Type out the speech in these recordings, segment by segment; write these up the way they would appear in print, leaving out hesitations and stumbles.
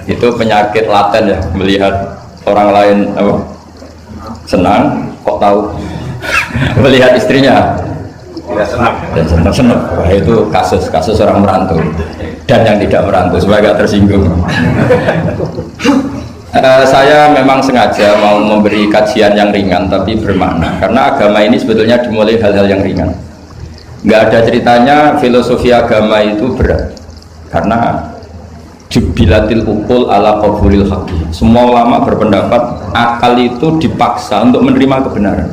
Itu penyakit laten ya, melihat orang lain apa, senang, kok tahu melihat istrinya dan senang. Wah, itu kasus orang merantau dan yang tidak merantau supaya agak tersinggung. Saya memang sengaja mau memberi kajian yang ringan tapi bermakna, karena agama ini sebetulnya dimulai hal-hal yang ringan. Nggak ada ceritanya filosofi agama itu berat, karena jubilatil ukul ala qabulil haqi. Semua ulama berpendapat akal itu dipaksa untuk menerima kebenaran.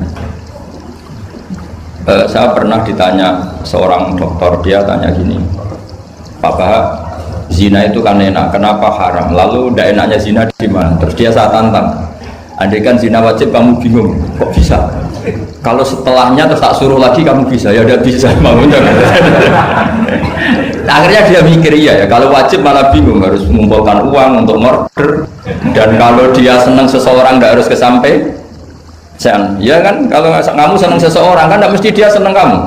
Saya pernah ditanya seorang dokter, dia tanya gini, Pak, zina itu kan enak, kenapa haram? Lalu tidak enaknya zina di mana? Terus dia saya tantang, andai kan zina wajib kamu bingung, kok bisa? Kalau setelahnya terus tak suruh lagi kamu bisa? Ya udah bisa, mau. Akhirnya dia mikir ya kalau wajib malah bingung, harus mengumpulkan uang untuk murder, dan kalau dia senang seseorang tidak harus kesampaian. Ya kan, kalau kamu senang seseorang kan tidak mesti dia senang kamu,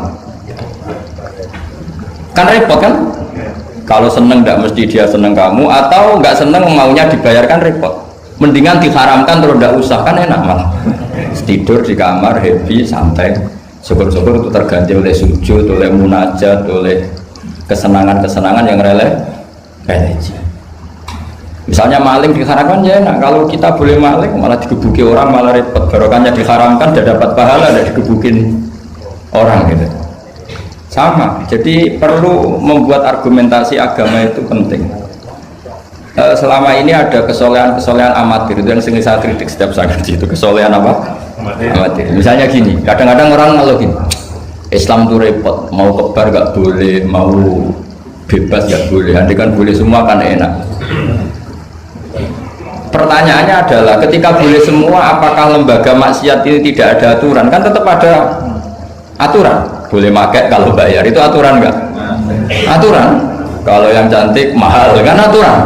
kan repot kan? Kalau seneng tidak mesti dia seneng kamu, atau nggak seneng maunya dibayarkan, repot. Mendingan diharamkan terus tidak usah, kan enak malah. Tidur di kamar happy santai, syukur-syukur itu terganti oleh sujud, oleh munajat, oleh kesenangan-kesenangan yang religi. Misalnya maling diharamkan ya enak, kalau kita boleh maling malah digebuki orang malah repot. Barokahnya diharamkan tidak dapat pahala, tidak digebukin orang gitu. Sama, jadi perlu membuat argumentasi agama itu penting. Selama ini ada kesolehan amatir, itu yang sering saya kritik setiap saya ngaji, itu kesolehan apa? Amatir. Misalnya gini, kadang-kadang orang ngeluh gini, Islam itu repot, mau kebar gak boleh, mau bebas gak boleh, andai kan boleh semua kan enak. Pertanyaannya adalah, ketika boleh semua, apakah lembaga maksiat ini tidak ada aturan? Kan tetap ada aturan. Boleh pakai kalau bayar, itu aturan enggak? Aturan. Kalau yang cantik mahal kan aturan.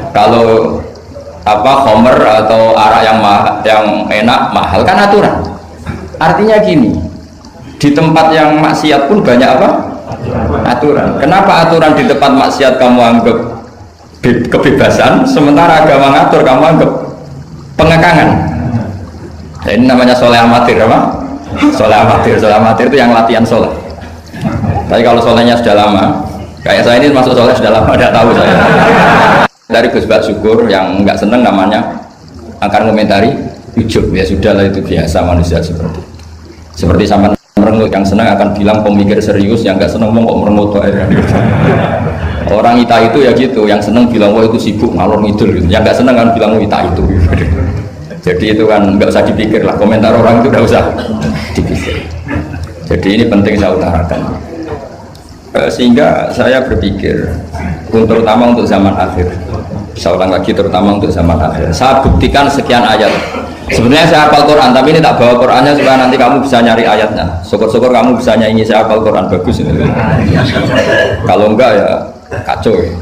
Kalau apa homer atau arak yang enak mahal kan aturan. Artinya gini, di tempat yang maksiat pun banyak apa? Aturan. Kenapa aturan di tempat maksiat kamu anggap kebebasan, sementara agama ngatur kamu anggap pengekangan? Nah, ini namanya soleh amatir apa? Soleh amatir itu yang latihan soleh. Tapi kalau solehnya sudah lama, kayak saya ini masuk soleh sudah lama, tidak tahu saya. Dari Gus Bak Syukur yang nggak seneng namanya akan komentari ujub, ya sudahlah itu biasa manusia seperti sama merengut. Yang senang akan bilang pemikir serius, yang nggak seneng mau kok merengut. Orang ita itu ya gitu, yang seneng bilang wah itu sibuk ngalor ngidul gitu. Yang nggak seneng kan bilang wah ita itu. Jadi itu kan nggak usah dipikir lah, komentar orang itu nggak usah dipikir. Jadi ini penting saya utarakan. Sehingga saya berpikir, terutama untuk zaman akhir, saya ulang lagi, terutama untuk zaman akhir, saya buktikan sekian ayat. Sebenarnya saya hafal Quran, tapi ini tak bawa Qurannya supaya nanti kamu bisa nyari ayatnya. Syukur-syukur kamu bisa nyanyi saya hafal Quran, bagus ini. Kalau enggak ya kacau ya.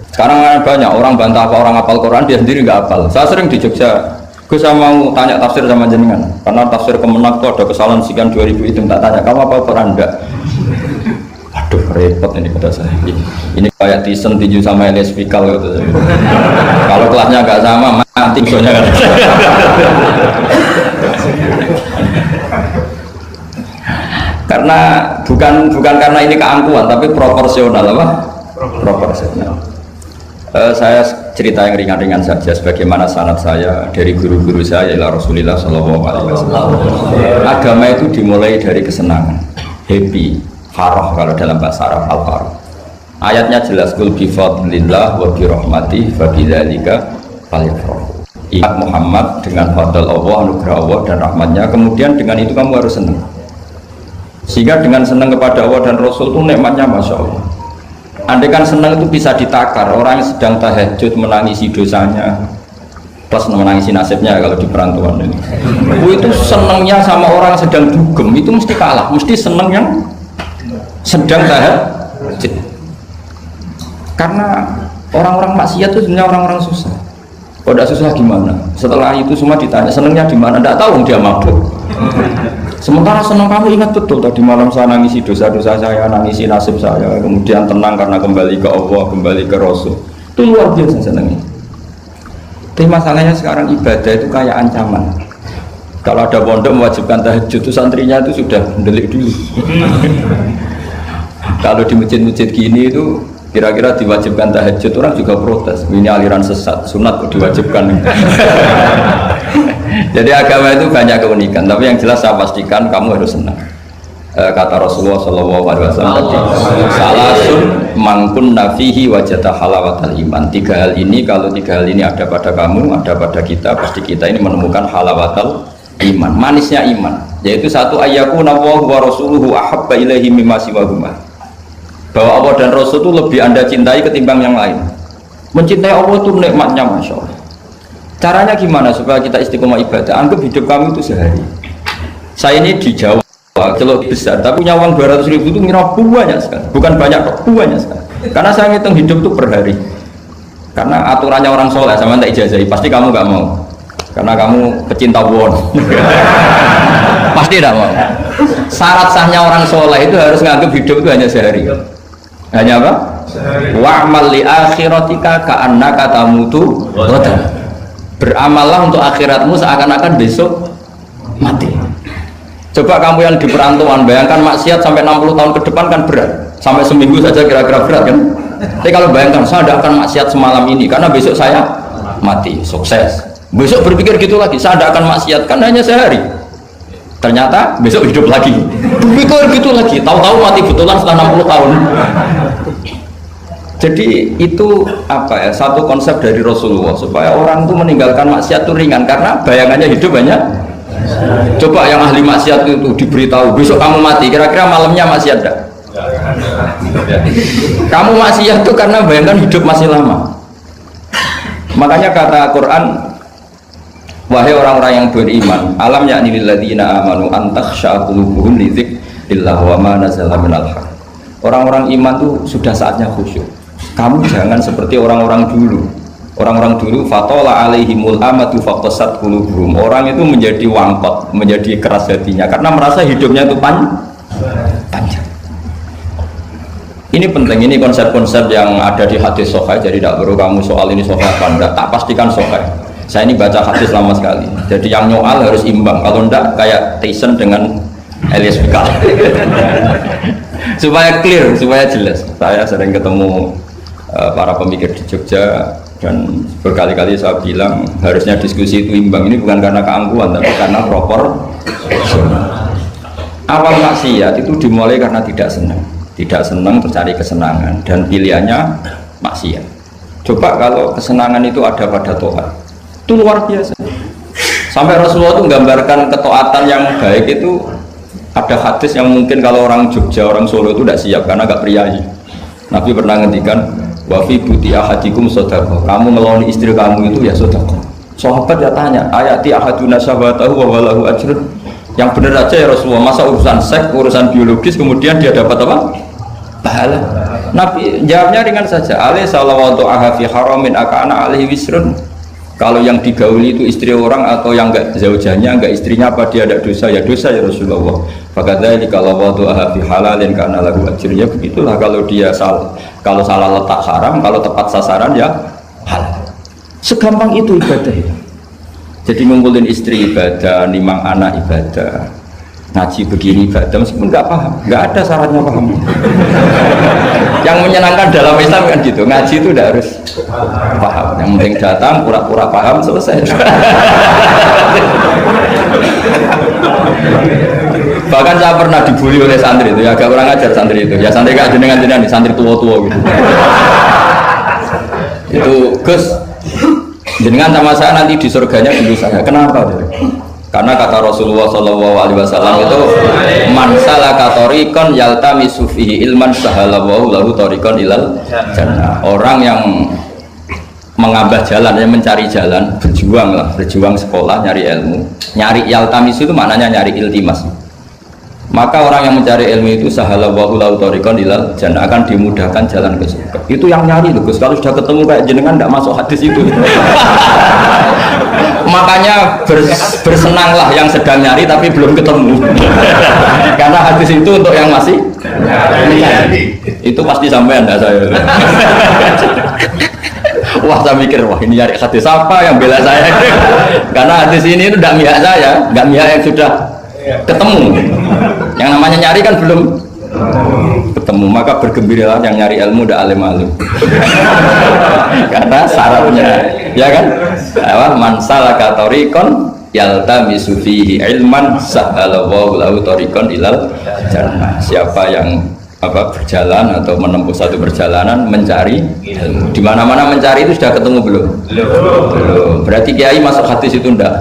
Sekarang banyak orang bantah apa orang hafal Quran, dia sendiri nggak hafal. Saya sering di Jogja, saya mau tanya tafsir sama jenengan, karena tafsir Kemenak itu ada kesalahan sekian 2000 itu, tak tanya kamu hafal Quran enggak? Aduh repot ini pada saya. Ini kayak Tison tinju sama Elias Fikal gitu. Kalau kelasnya nggak sama mati soalnya kan. Karena bukan karena ini keangkuhan, tapi proporsional apa? Proporsional. Saya cerita yang ringan-ringan saja, sebagaimana sanad saya dari guru-guru saya ila Rasulullah Shallallahu Alaihi Wasallam. Agama itu dimulai dari kesenangan, happy, farah kalau dalam bahasa Arab al-farah. Ayatnya jelas, qul bi fadlillah wa bi rahmatihi fa bidzalika falyafrahu. Ingat Muhammad dengan fadl Allah, anugerah Allah dan rahmatnya, kemudian dengan itu kamu harus senang. Sehingga dengan senang kepada Allah dan Rasul itu nikmatnya masya Allah. Andai kan senang itu bisa ditakar, orang yang sedang tahajud menangisi dosanya plus menangisi nasibnya kalau di perantauan ini. Itu senangnya sama orang sedang dugem itu mesti kalah, mesti senang yang sedang tahajud. Karena orang-orang maksiat itu sebenarnya orang-orang susah. Kalau tidak susah gimana? Setelah itu semua ditanya senangnya di mana? Tidak tahu dia mabuk. Sementara senang kamu ingat betul tadi malam saya nangisi dosa-dosa saya, nangisi nasib saya, kemudian tenang karena kembali ke Allah, kembali ke Rasul. Itu luar biasa senangnya. Tapi masalahnya sekarang ibadah itu kayak ancaman. Kalau ada pondok mewajibkan tahajud itu santrinya itu sudah mendelik dulu. Kalau di masjid-masjid gini itu kira-kira diwajibkan tahajud, orang juga protes. Ini aliran sesat, sunat kok diwajibkan. Jadi agama itu banyak keunikan, tapi yang jelas saya pastikan kamu harus senang. Kata Rasulullah SAW tadi, salasun mangkun nafihi wajata halawatal iman. 3 hal ini, kalau 3 hal ini ada pada kamu, ada pada kita, pasti kita ini menemukan halawatal iman, manisnya iman. Yaitu satu, ayyakuna Allahu wa rasuluhu ahabba ilaihi mimma siwahuma. Bahwa Allah dan Rasul itu lebih Anda cintai ketimbang yang lain. Mencintai Allah itu nikmatnya, Masya Allah. Caranya gimana supaya kita istiqomah ibadah? Anggap hidup kami itu sehari. Saya ini di Jawa, celok besar, tapi punya uang 200.000 itu ngira banyak sekali. Bukan banyak kok, banyak sekali. Karena saya ngitung hidup itu per hari. Karena aturannya orang soleh, sama tak ijazahi, pasti kamu gak mau. Karena kamu pecinta won. Pasti tidak mau. Syarat sahnya orang soleh itu harus nganggap hidup itu hanya sehari. Hanya apa? Wa'mal li akhiratika ka'annaka tamutu ghadan. Beramallah untuk akhiratmu seakan-akan besok mati. Coba kamu yang di perantauan, bayangkan maksiat sampai 60 tahun ke depan kan berat. Sampai seminggu saja kira-kira berat kan. Tapi kalau bayangkan saya tidak akan maksiat semalam ini karena besok saya mati, sukses. Besok berpikir gitu lagi, saya tidak akan maksiat kan hanya sehari. Ternyata besok hidup lagi, berpikir gitu lagi, tahu-tahu mati betulan setelah 60 tahun. Jadi itu apa ya, satu konsep dari Rasulullah supaya orang itu meninggalkan maksiat itu ringan karena bayangannya hidup banyak. Coba yang ahli maksiat itu diberitahu besok kamu mati, kira-kira malamnya maksiat enggak? Kamu maksiat itu karena bayangkan hidup masih lama. Makanya kata Quran, wahai orang-orang yang beriman, alam yakni lil ladzina amanu an takhsha qulubuhum li dzikrillah wa ma nazala minal haq. Orang-orang iman tuh sudah saatnya khusyuk. Kamu jangan seperti orang-orang dulu. Orang-orang dulu fatola alaihimul amatu faqasat qulubuhum. Orang itu menjadi wangkot, menjadi keras hatinya karena merasa hidupnya itu panjang. Ini penting, ini konsep-konsep yang ada di hadis sahih. Jadi tidak perlu kamu soal ini sahih apa enggak, tak pastikan sahih. Saya ini baca hadis lama sekali. Jadi yang nyoal harus imbang. Kalau enggak kayak Tyson dengan Elias Pikal. Supaya clear, supaya jelas. Saya sering ketemu para pemikir di Jogja dan berkali-kali saya bilang harusnya diskusi itu imbang. Ini bukan karena keangkuhan tapi karena proper. Awal maksiat itu dimulai karena tidak senang tercari kesenangan dan pilihannya maksiat. Coba kalau kesenangan itu ada pada Tuhan, itu luar biasa. Sampai Rasulullah itu menggambarkan ketaatan yang baik itu, ada hadis yang mungkin kalau orang Jogja, orang Solo itu tidak siap karena agak priayi. Nabi pernah ngendikan, wa fi buti ahadikum shadaqah. Kamu ngeloni istri kamu itu ya shadaqah. Sahabat ya tanya, ayati ahaduna syahwatahu wa walahu ajrun. Yang benar aja ya Rasulullah, masa urusan seks, urusan biologis kemudian dia dapat apa? Pahala. Nabi jawabnya ringan saja, alaihi salawatu aha fi haramin akana alaihi wisrun. Kalau yang digauli itu istri orang atau yang enggak zaujanya, enggak istrinya, apa dia ada dosa? Ya dosa ya Rasulullah. Fakadzalika kalau waktu fi halalin kana lahu ajr. Ya begitulah kalau dia kalau salah letak haram, kalau tepat sasaran ya halal. Segampang itu ibadah itu. Jadi ngumpulin istri ibadah, nimang anak ibadah, ngaji begini ibadah, meskipun nggak paham, nggak ada syaratnya paham. Yang menyenangkan dalam Islam kan gitu, ngaji itu udah harus paham. Yang penting datang, pura-pura paham, selesai. Bahkan saya pernah dibully oleh santri itu, ya agak kurang ajar santri itu. Ya santri gak jenengan-jenengan, santri tua-tua gitu. Itu Gus, jenengan sama saya nanti di surganya dulu saya. Kenapa? Karena kata Rasulullah SAW itu man salaka tariqan yaltamisu fihi ilman sahalallahu lahu tariqan ilal jannah. Orang yang mengambil jalan, yang mencari jalan, berjuang lah, berjuang sekolah, nyari ilmu, nyari yaltamisu itu maknanya nyari iltimas. Maka orang yang mencari ilmu itu sahalallahu lahu tariqan ilal jannah, akan dimudahkan jalan ke surga. Itu yang nyari loh Gus. Kalau sudah ketemu kayak jenengan tidak masuk hadis itu. Makanya bersenanglah yang sedang nyari tapi belum ketemu. Karena hadis itu untuk yang masih nyari. Itu pasti sampai Anda saya. Wah saya mikir, wah ini nyari hadis apa yang bela saya? Karena hadis ini itu tidak mihak saya, nggak mihak yang sudah ketemu. Yang namanya nyari kan belum ketemu, maka bergembiralah yang nyari ilmu udah alim-alim. Karena syaratnya, ya kan? Man salaka tariqan yaltamisu fihi ilman sahhalallahu lahu tariqan ilal jannah. Siapa yang berjalan atau menempuh satu perjalanan mencari ilmu, di mana-mana mencari itu sudah ketemu belum? Belum. Berarti kiai masuk hadis itu enggak?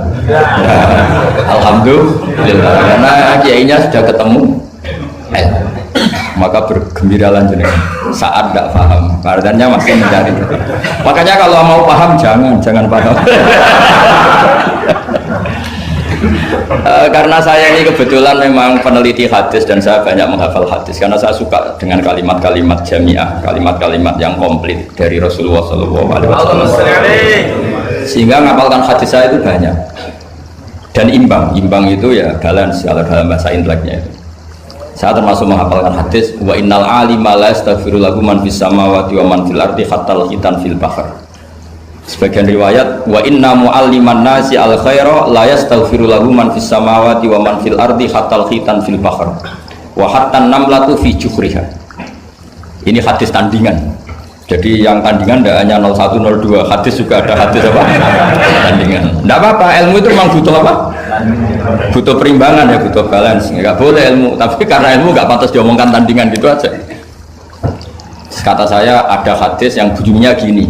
Alhamdulillah, karena kiainya sudah ketemu ilmu. Maka bergembiralah jenengan saat tidak paham, artinya masih mencari. Makanya kalau mau paham jangan paham. Karena saya ini kebetulan memang peneliti hadis dan saya banyak menghafal hadis karena saya suka dengan kalimat-kalimat jamiah, kalimat-kalimat yang komplit dari Rasulullah SAW. Sehingga ngapalkan hadis saya itu banyak dan imbang itu ya balance kalau dalam bahasa inteleknya itu. Saya termasuk menghafalkan hadis wa innal alima la yastaghfiru lahu man fis samawati wa man fil ardi hatta al-hitan fil bahr. Sebagian riwayat wa inna mu'alliman nasi al khaira la yastaghfiru lahu man fis samawati wa man fil ardi hatta al-hitan fil bahr wa hatta an-namlatu fi juhriha. Ini hadis tandingan. Jadi yang tandingan tidak hanya 01 02, hadis juga ada hadis apa? Tandingan. Tidak apa-apa, ilmu itu memang butuh apa? Butuh perimbangan ya, butuh balance. Nggak boleh ilmu, tapi karena ilmu nggak pantas diomongkan tandingan gitu aja. Kata saya ada hadis yang bunyinya gini,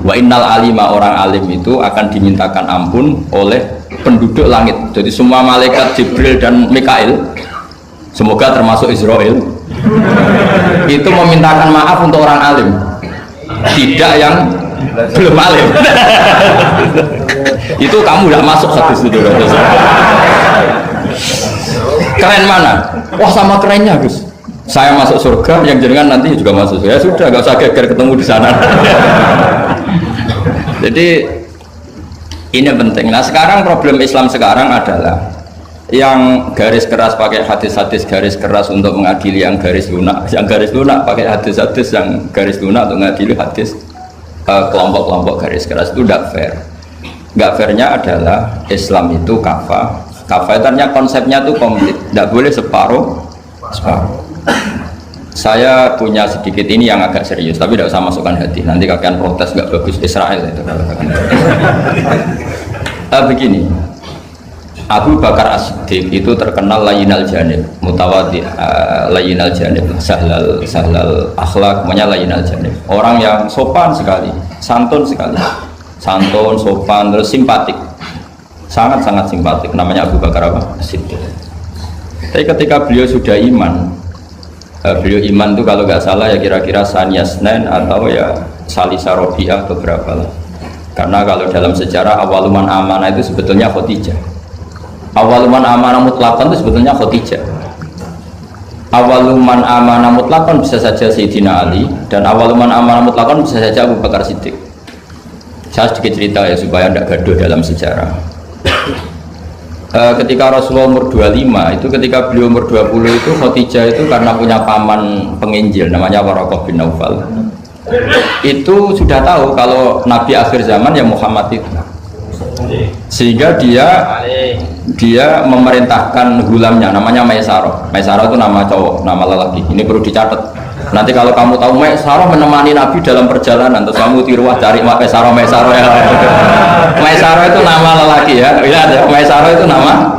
wa innal alima, orang alim itu akan dimintakan ampun oleh penduduk langit. Jadi semua malaikat Jibril dan Mikail, semoga termasuk Israel, itu memintakan maaf untuk orang alim, tidak yang belum alim. Itu kamu tidak masuk hadis itu. Keren mana? Wah sama kerennya Gus. Saya masuk surga, yang jenengan nanti juga masuk surga. Ya sudah, nggak usah geger ketemu di sana. Jadi ini penting. Nah sekarang problem Islam sekarang adalah yang garis keras pakai hadis-hadis garis keras untuk mengadili yang garis lunak pakai hadis-hadis yang garis lunak untuk mengadili hadis kelompok-kelompok garis keras. Itu tidak fair. Nggak fairnya adalah Islam itu kafah itu artinya konsepnya itu komplit, tidak boleh separuh. Saya punya sedikit ini yang agak serius, tapi tidak usah masukkan hati, nanti kalian protes nggak bagus Israel itu. Begini, Abu Bakar As-Siddiq itu terkenal layinal janib, mutawadi, layinal janib, sahlal akhlak, namanya layinal janib. Orang yang sopan sekali, santun sekali, santun, sopan, terus simpatik, sangat-sangat simpatik. Namanya Abu Bakar As-Siddiq. Tapi ketika beliau sudah iman, beliau iman itu kalau nggak salah ya kira-kira Saniyasnen atau ya Salisa Robiah atau berapa lah. Karena kalau dalam sejarah awaluman amanah itu sebetulnya Khadijah. Awaluman amanah mutlakon itu sebetulnya Khadijah. Awaluman amanah mutlakon bisa saja Sayyidina Ali, dan awaluman amanah mutlakon bisa saja Abu Bakar Siddiq. Saya sedikit cerita ya supaya tidak gaduh dalam sejarah. Ketika Rasulullah umur 25 itu, ketika beliau umur 20 itu Khadijah itu karena punya paman penginjil namanya Waraqah bin Naufal, itu sudah tahu kalau Nabi akhir zaman ya Muhammad itu, sehingga dia memerintahkan gulamnya namanya Maisarah. Maisarah itu nama cowok, nama lelaki. Ini perlu dicatat. Nanti kalau kamu tahu Maisarah menemani Nabi dalam perjalanan, terus kamu tiruah cari Maisarah ya. Maisarah itu nama lelaki ya. Lihat ya, Maisarah itu nama.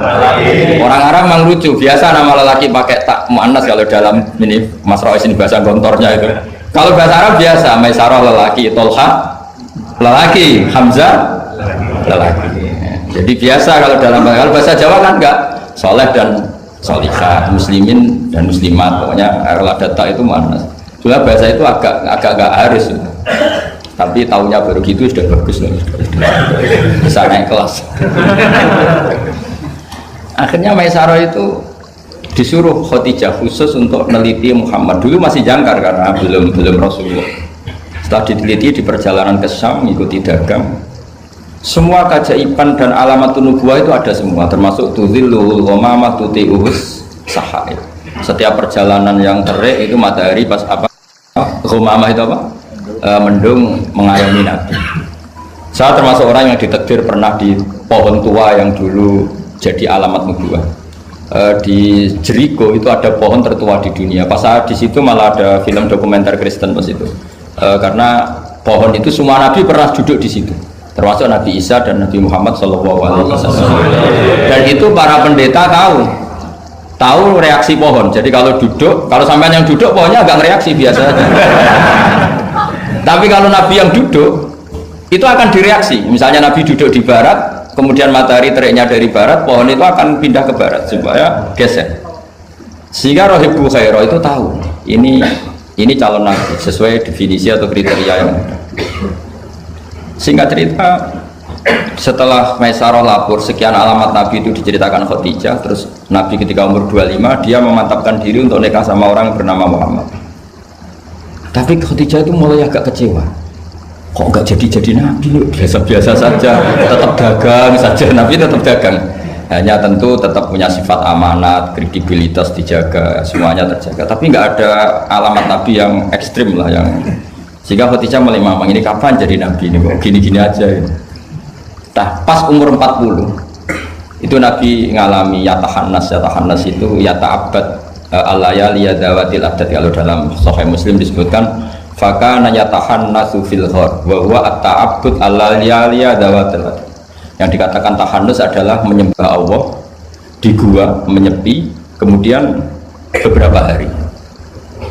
Orang Arab memang lucu, biasa nama lelaki pakai tak muannas kalau dalam ini Mas Rois ini bahasa gontornya itu. Kalau bahasa Arab biasa Maisarah lelaki, Tolha lelaki, Hamzah lelaki. Jadi biasa kalau dalam bahasa Jawa kan enggak, soleh dan solihah, muslimin dan muslimat, pokoknya data itu mana. Soalnya bahasa itu agak harus, tapi tahunya baru gitu sudah bagus loh, bisa naik kelas. Akhirnya Maisarah itu disuruh Khadijah khusus untuk meneliti Muhammad. Dulu masih jangkar karena belum Rasulullah. Setelah diteliti di perjalanan ke Syam, mengikuti dagang, semua keajaiban dan alamat nubuwah itu ada semua, termasuk tuzilluhul ghamamah tuti'uhus sahaib. Setiap perjalanan yang terik itu matahari pas apa? Ghamamah itu apa? mendung mengayomi Nabi. Saya termasuk orang yang ditakdir pernah di pohon tua yang dulu jadi alamat nubuwah. Di Jericho itu ada pohon tertua di dunia. Pas saat di situ malah ada film dokumenter Kristen pas itu. Karena pohon itu semua nabi pernah duduk di situ, termasuk Nabi Isa dan Nabi Muhammad SAW. Dan itu para pendeta tahu reaksi pohon. Jadi kalau duduk, kalau sampean yang duduk pohonnya agak reaksi biasa aja. Tapi kalau nabi yang duduk itu akan direaksi. Misalnya Nabi duduk di barat, kemudian matahari teriknya dari barat, pohon itu akan pindah ke barat supaya geser. Sehingga Rohibul Khairo itu tahu ini calon nabi sesuai definisi atau kriteria yang ada. Singkat cerita, setelah Maisarah lapor sekian alamat nabi itu diceritakan Khadijah, terus Nabi ketika umur 25 dia memantapkan diri untuk nikah sama orang yang bernama Muhammad. Tapi Khadijah itu mulai agak kecewa. Kok nggak jadi nabi, biasa-biasa saja, tetap dagang saja, nabi tetap dagang, hanya tentu tetap punya sifat amanat, kredibilitas dijaga, semuanya terjaga, tapi nggak ada alamat nabi yang ekstrim lah, yang sehingga Khadijah mulai mamang ini kapan jadi nabi ini, kok gini-gini aja ya. Nah, pas umur 40 itu nabi ngalami yatahannas itu yata'abbad al-layali yadawatil adat. Kalau dalam Sahih Muslim disebutkan fakana yatahannasu fil ghar wa huwa at-ta'abbud al-layaliya dawatil. Yang dikatakan tahannus adalah menyembah Allah di gua, menyepi, kemudian beberapa hari.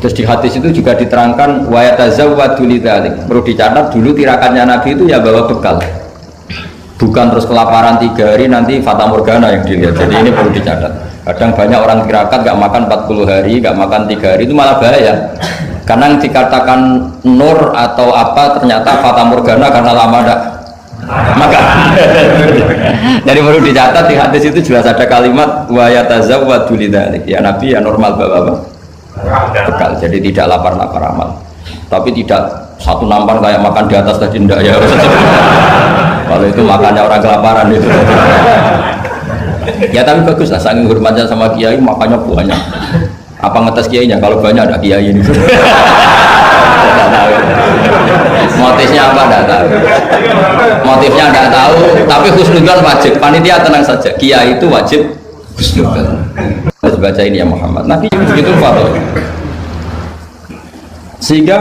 Terus di hadis itu juga diterangkan wa yatazawwadu lidzalik. Perlu dicatat dulu tirakannya Nabi itu ya bawa bekal. Bukan terus kelaparan 3 hari nanti fata morgana yang dilihat. Jadi ini perlu dicatat. Kadang banyak orang tirakat gak makan 40 hari, gak makan 3 hari, itu malah bahaya. Karena yang dikatakan nur atau apa ternyata fata morgana karena lama enggak makan. Jadi perlu dicatat di hadis itu jelas ada kalimat wa yatazawwadu lidzalik. Ya Nabi ya normal bapak bekal. Jadi tidak lapar-lapar amal. Tapi tidak satu nampan kayak makan di atas tadi enggak ya. Kalau itu makannya orang kelaparan itu. Ya tapi bagus lah, saking hormatnya sama kiai makannya banyak. Apa ngetes kiainya? Kalau banyak ada kiai ini. Motifnya apa tidak tahu. Motifnya tidak tahu, tapi husnudzon wajib. Panitia tenang saja, kiai itu wajib husnudzon. Harus baca ini ya Muhammad. Nabi begitu Fatih. Sehingga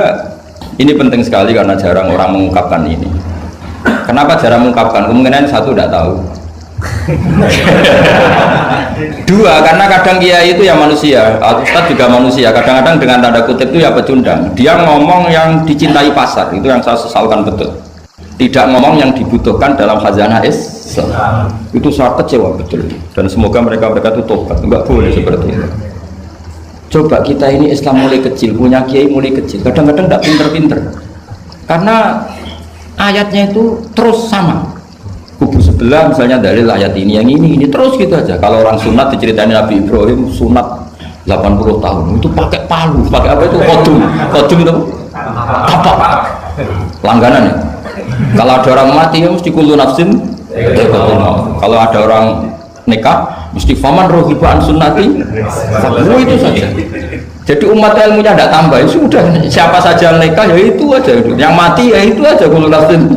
ini penting sekali karena jarang orang mengungkapkan ini. Kenapa jarang mengungkapkan? Kemungkinan satu tidak tahu. Dua, karena kadang kiai itu ya manusia, Ustadz juga manusia. Kadang-kadang dengan tanda kutip itu ya pecundang. Dia ngomong yang dicintai pasar, itu yang saya sesalkan betul. Tidak ngomong yang dibutuhkan dalam khazanah Islam. Itu saya kecewa betul. Dan semoga mereka itu tobat. Enggak boleh seperti itu. Coba kita ini Islam mulai kecil, punya kiai mulai kecil. Kadang-kadang tidak pinter-pinter. Karena ayatnya itu terus sama. Kubu sebelah misalnya dalil ayat ini, yang ini terus gitu aja. Kalau orang sunat diceritain Nabi Ibrahim sunat 80 tahun itu pakai palu, pakai apa itu kodum itu apa langganan ya. Kalau ada orang mati ya mesti kullu nafsin. Kalau ada orang nikah mesti faman rohibaan sunnati. Itu saja. Jadi umat ilmunya tidak tambah, ya sudah siapa saja yang nikah ya itu aja, yang mati ya itu aja kullu nafsin.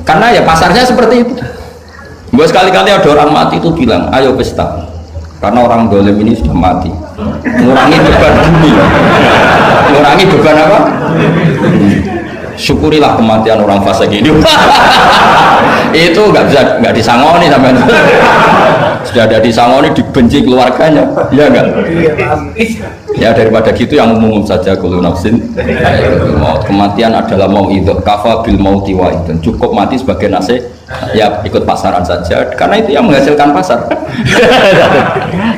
Karena ya pasarnya seperti itu. Gue sekali-kali ada orang mati itu bilang, ayo pesta. Karena orang dolim ini sudah mati. Ngurangi beban bumi. Ngurangi beban apa? Syukurilah kematian orang fasik ini. Itu nggak disangoni sampai. Sudah ada disangoni, dibenci keluarganya. Iya enggak? Ya daripada gitu yang umum saja kullu nafsin kematian adalah mau itu kafa bil mauti wa itu cukup mati sebagai nasib ya ikut pasaran saja karena itu yang menghasilkan pasar.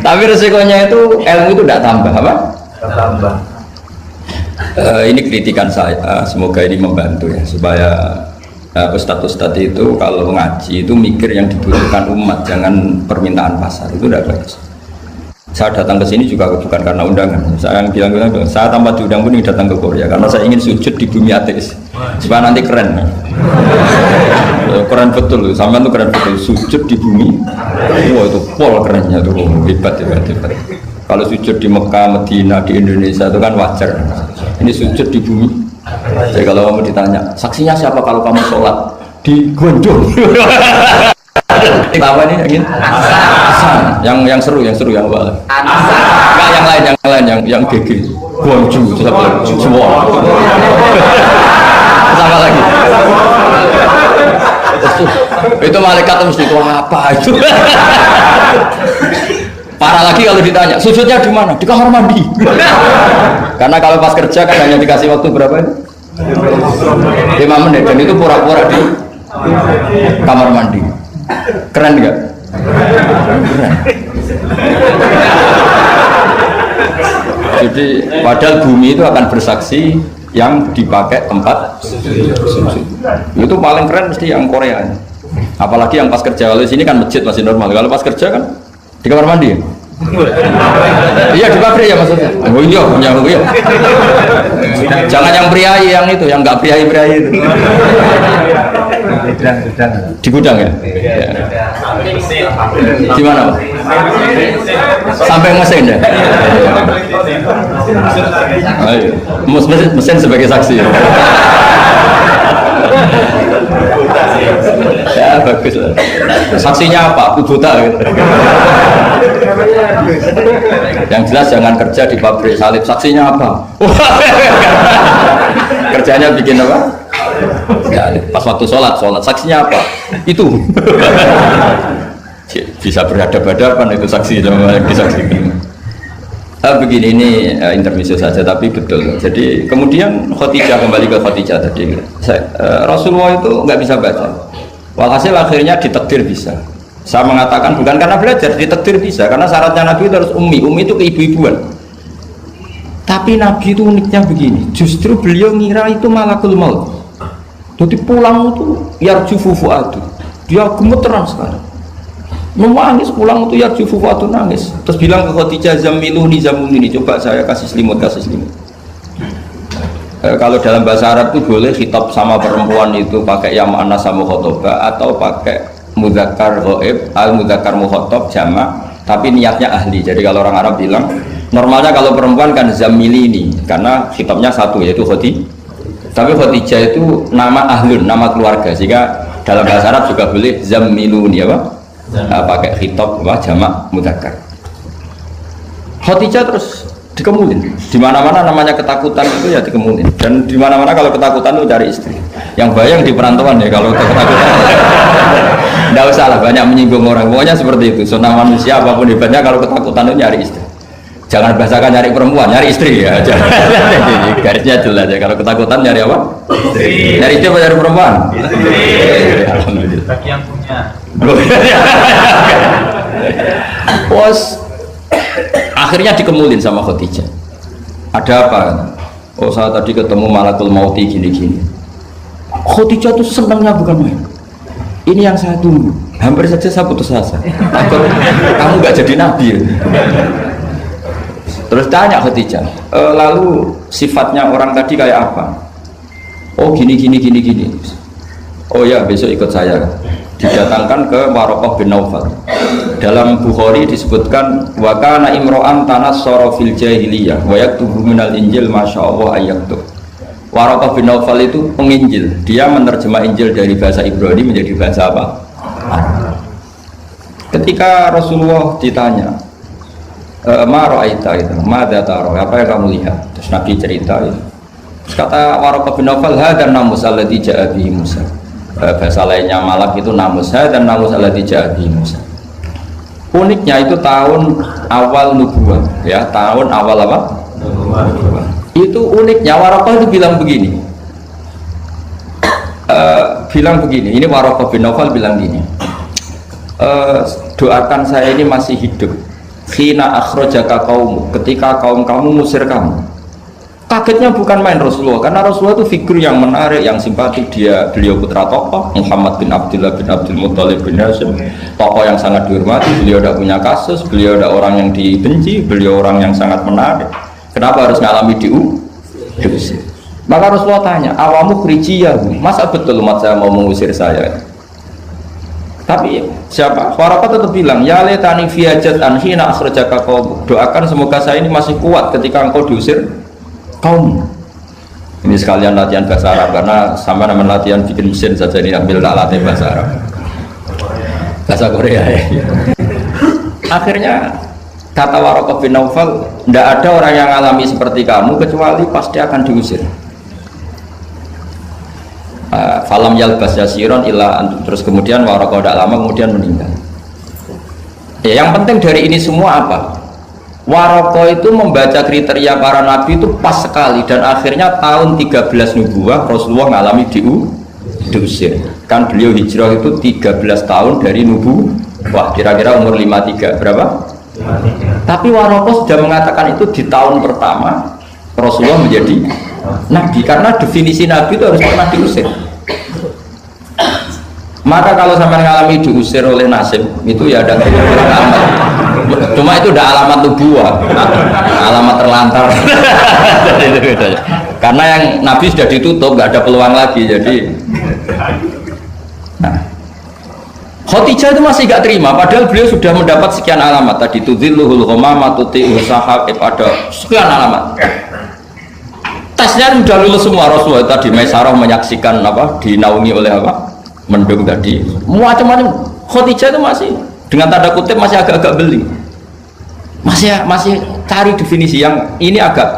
Tapi resikonya itu ilmu itu tidak tambah apa? Tambah. Ini kritikan saya, semoga ini membantu ya supaya ustadz-ustadz itu kalau ngaji itu mikir yang dibutuhkan umat, jangan permintaan pasar, itu tidak bagus. Saya datang ke sini juga bukan karena undangan. Saya bilang saya tanpa diundang pun datang ke Korea karena saya ingin sujud di bumi ateis supaya nanti keren. Keren betul, sampean tuh keren betul, sujud di bumi. Wah itu pol kerennya tuh, hebat. Kalau sujud di Mekah, Medina, di Indonesia itu kan wajar. Ini sujud di bumi. Jadi kalau kamu ditanya, saksinya siapa kalau kamu sholat di Gondong? Tahu ini ingin? Yang seru yang apa? Enggak yang lain yang GG. Gwangju, semua. Sama lagi. Itu malaikat mesti itu apa itu? Parah lagi kalau ditanya, sujudnya di mana? Di kamar mandi. Karena kalau pas kerja kan hanya dikasih waktu berapa itu? 5 menit dan itu pura-pura di kamar mandi. Keren nggak? Keren. Jadi padahal bumi itu akan bersaksi yang dipakai tempat sujud. Itu paling keren mesti yang Korea. Apalagi yang pas kerja. Kalau di sini kan masjid masih normal. Kalau pas kerja kan di kamar mandi. Iya di pabrik ya maksudnya. Oh iya. Jangan yang priai yang itu, yang nggak priai itu. Di gudang ya? Di mana Pak? Sampai mesin ya? Ayo. Mesin sebagai saksi ya? Ya bagus lah. Saksinya apa? Buta gitu. Yang jelas jangan kerja di pabrik salib. Saksinya apa? Kerjanya bikin apa? Ya, pas waktu sholat saksinya apa? Itu bisa berhadapan-hadapan itu saksi sama yang disaksikan. Begini ini intermezzo saja tapi betul. Jadi kemudian Khadijah kembali ke Khadijah tadi. Rasulullah itu nggak bisa baca. Walhasil akhirnya ditakdir bisa. Saya mengatakan bukan karena belajar, ditakdir bisa karena syaratnya Nabi itu harus ummi itu keibu-ibuan. Tapi Nabi itu uniknya begini, justru beliau ngira itu malakul maut. Jadi pulang itu yarju fufuatu, dia gemeteran sekarang. Nangis pulang itu yarju fufuatu nangis. Terus bilang ke Khadijah zamiluni, coba saya kasih selimut. Kalau dalam bahasa Arab itu boleh khitab sama perempuan itu pakai ya mu'annas sama khotobah atau pakai mudzakkar ghaib al mudzakkar mukhatab jamak tapi niatnya ahli. Jadi kalau orang Arab bilang normalnya kalau perempuan kan zamilini karena khitabnya satu yaitu Khadijah. Tapi Khadijah itu nama ahlun, nama keluarga sehingga dalam bahasa Arab juga boleh zamiluni apa? Pakai khitab jamak mudzakkar. Khadijah terus dikemulin. Di mana-mana namanya ketakutan itu ya dikemulin. Dan di mana-mana kalau ketakutan itu cari istri. Yang bayang di perantauan ya kalau ketakutan. Tidak usah lah banyak menyinggung orang. Pokoknya seperti itu. Sunnah manusia apapun hebatnya kalau ketakutan itu nyari istri. Jangan bahasakan nyari perempuan, nyari istri ya. Garisnya jelas ya. Kalau ketakutan nyari apa? Istri. Nyari istri apa nyari perempuan? Istri. Alhamdulillah. Bagi yang punya. Bos. Akhirnya dikemulin sama Khadijah. Ada apa? Oh saya tadi ketemu malakul mauti gini-gini. Khadijah tuh senangnya bukan main. Ini yang saya tunggu. Hampir saja saya putus asa. Takut kamu nggak jadi nabi ya? Terus tanya Khadijah, lalu sifatnya orang tadi kayak apa? Oh gini. Oh ya besok ikut saya. Didatangkan ke Waraqah bin Naufal. Dalam Bukhari disebutkan wa kana imro'an tanassara fil jahiliyah wa yaktubu minal injil masyaallah ayaktub. Waraqah bin Naufal itu penginjil. Dia menerjemah Injil dari bahasa Ibrani menjadi bahasa apa? Ketika Rasulullah ditanya ma ra'aita itu, madza tara? Apa yang kamu lihat? Terus Nabi cerita itu. Terus kata Waraqah bin Naufal hadan namus alladzi ja'a bihi Musa. Bahasa lainnya malak itu namus dan namus alladzi ja'a bihi Musa. Uniknya itu tahun awal nubuwah ya, tahun awal apa? Nubuwah. Itu uniknya Waraqah itu bilang begini. Ini Waraqah bin Naufal bilang gini. Doakan saya ini masih hidup. Khina akhrajaka qaum, ketika kaum kamu musir kamu. Kagetnya bukan main Rasulullah, karena Rasulullah itu figur yang menarik, yang simpatik. Beliau putra tokoh Muhammad bin Abdullah bin Abdul Muttalib bin Hashim, tokoh yang sangat dihormati. Beliau tidak punya kasus, beliau tidak orang yang dibenci, beliau orang yang sangat menarik. Kenapa harus ngalami diusir? Maka Rasulullah tanya, awamu khrijiyahu, masa betul umat saya mau mengusir saya? Tapi siapa? Waraqah tetap bilang, ya letani fiyajat anhina akhrajaka qaum. Doakan semoga saya ini masih kuat ketika engkau diusir kaum. Ini sekalian latihan bahasa Arab karena sama nama latihan bikin mesin saja ini ambil tak latih bahasa Arab. Bahasa Korea ya. Akhirnya kata Waraqah bin Naufal, tidak ada orang yang alami seperti kamu kecuali pasti akan diusir. Falam yalbas yasiron illa antum. Terus kemudian Waraqah tidak lama kemudian meninggal. Ya, yang penting dari ini semua apa? Waraqah itu membaca kriteria para nabi itu pas sekali dan akhirnya tahun 13 nubuwah Rasulullah mengalami diusir. Kan beliau hijrah itu 13 tahun dari nubuwah, kira-kira umur 53 berapa? 53. Tapi Waraqah sudah mengatakan itu di tahun pertama Rasulullah menjadi nabi, karena definisi nabi itu harus pernah diusir. Maka kalau sampai mengalami diusir oleh nasib itu ya ada alamat. Cuma itu udah alamat nubuwah, alamat terlantar. Itu bedanya. Karena yang nabi sudah ditutup, nggak ada peluang lagi. Jadi, nah, Khadijah itu masih nggak terima, padahal beliau sudah mendapat sekian alamat. Tadi tudzilluhul ghamamah tuti'u sahab, ada sekian alamat. Tesnya sudah lulus semua. Rasulullah tadi Maisarah menyaksikan apa, dinaungi oleh apa, mendung tadi, macam-macam. Khadijah itu masih dengan tanda kutip masih agak-agak beli, masih cari definisi yang ini agak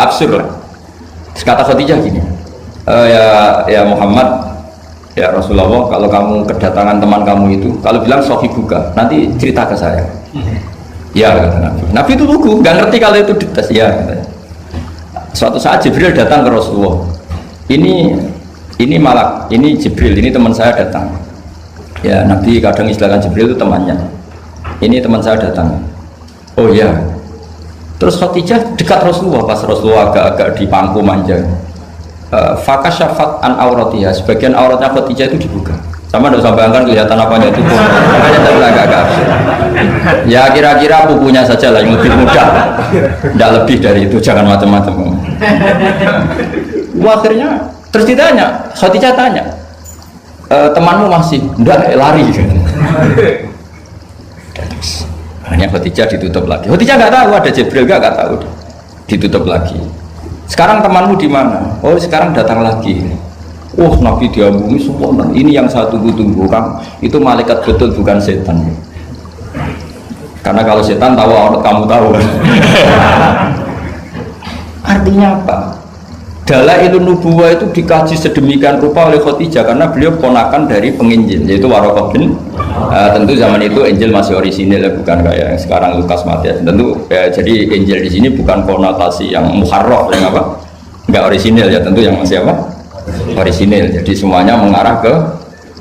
absurd lah. Kata Khadijah gini, ya Muhammad, ya Rasulullah, kalau kamu kedatangan teman kamu itu, kalau bilang sohibuka, nanti cerita ke saya. Ya kata Nabi. Nabi itu lugu, nggak ngerti kalau itu dites. Ya katanya. Suatu saat Jibril datang ke Rasulullah. Ini malak, ini Jibril, ini teman saya datang. Ya Nabi kadang istilahkan Jibril itu temannya. Ini teman saya datang. Oh ya. Terus Khadijah dekat Rasulullah, pas Rasulullah agak-agak di pangku manja. Fakasyafat an auratiha, sebagian auratnya Khadijah itu dibuka. Sama tidak usah bayangkan kelihatan apanya itu. Agak-agak. Ya kira-kira bukunya saja lah yang lebih mudah. Tidak lebih dari itu, jangan macam-macam. Akhirnya terus ditanya, Khadijah tanya, temanmu masih? Enggak, lari. Hanya Khadijah ditutup lagi. Khadijah nggak tahu ada Jibril, nggak tahu, ditutup lagi. Sekarang temanmu di mana? Oh sekarang datang lagi. Oh Nabi diambungi semua. Ini yang saya tunggu-tunggu, Kang. Itu malaikat betul, bukan setan. Karena kalau setan tahu, kamu tahu. Artinya apa? Dalailun nubuwah itu dikaji sedemikian rupa oleh Khadijah karena beliau ponakan dari penginjil, yaitu Waraqah bin. Tentu zaman itu Injil masih orisinil, bukan kayak yang sekarang Lukas Matius. Tentu jadi Injil di sini bukan konotasi yang muharraf, yang apa? Enggak orisinil ya, tentu yang masih apa? Orisinil. Jadi semuanya mengarah ke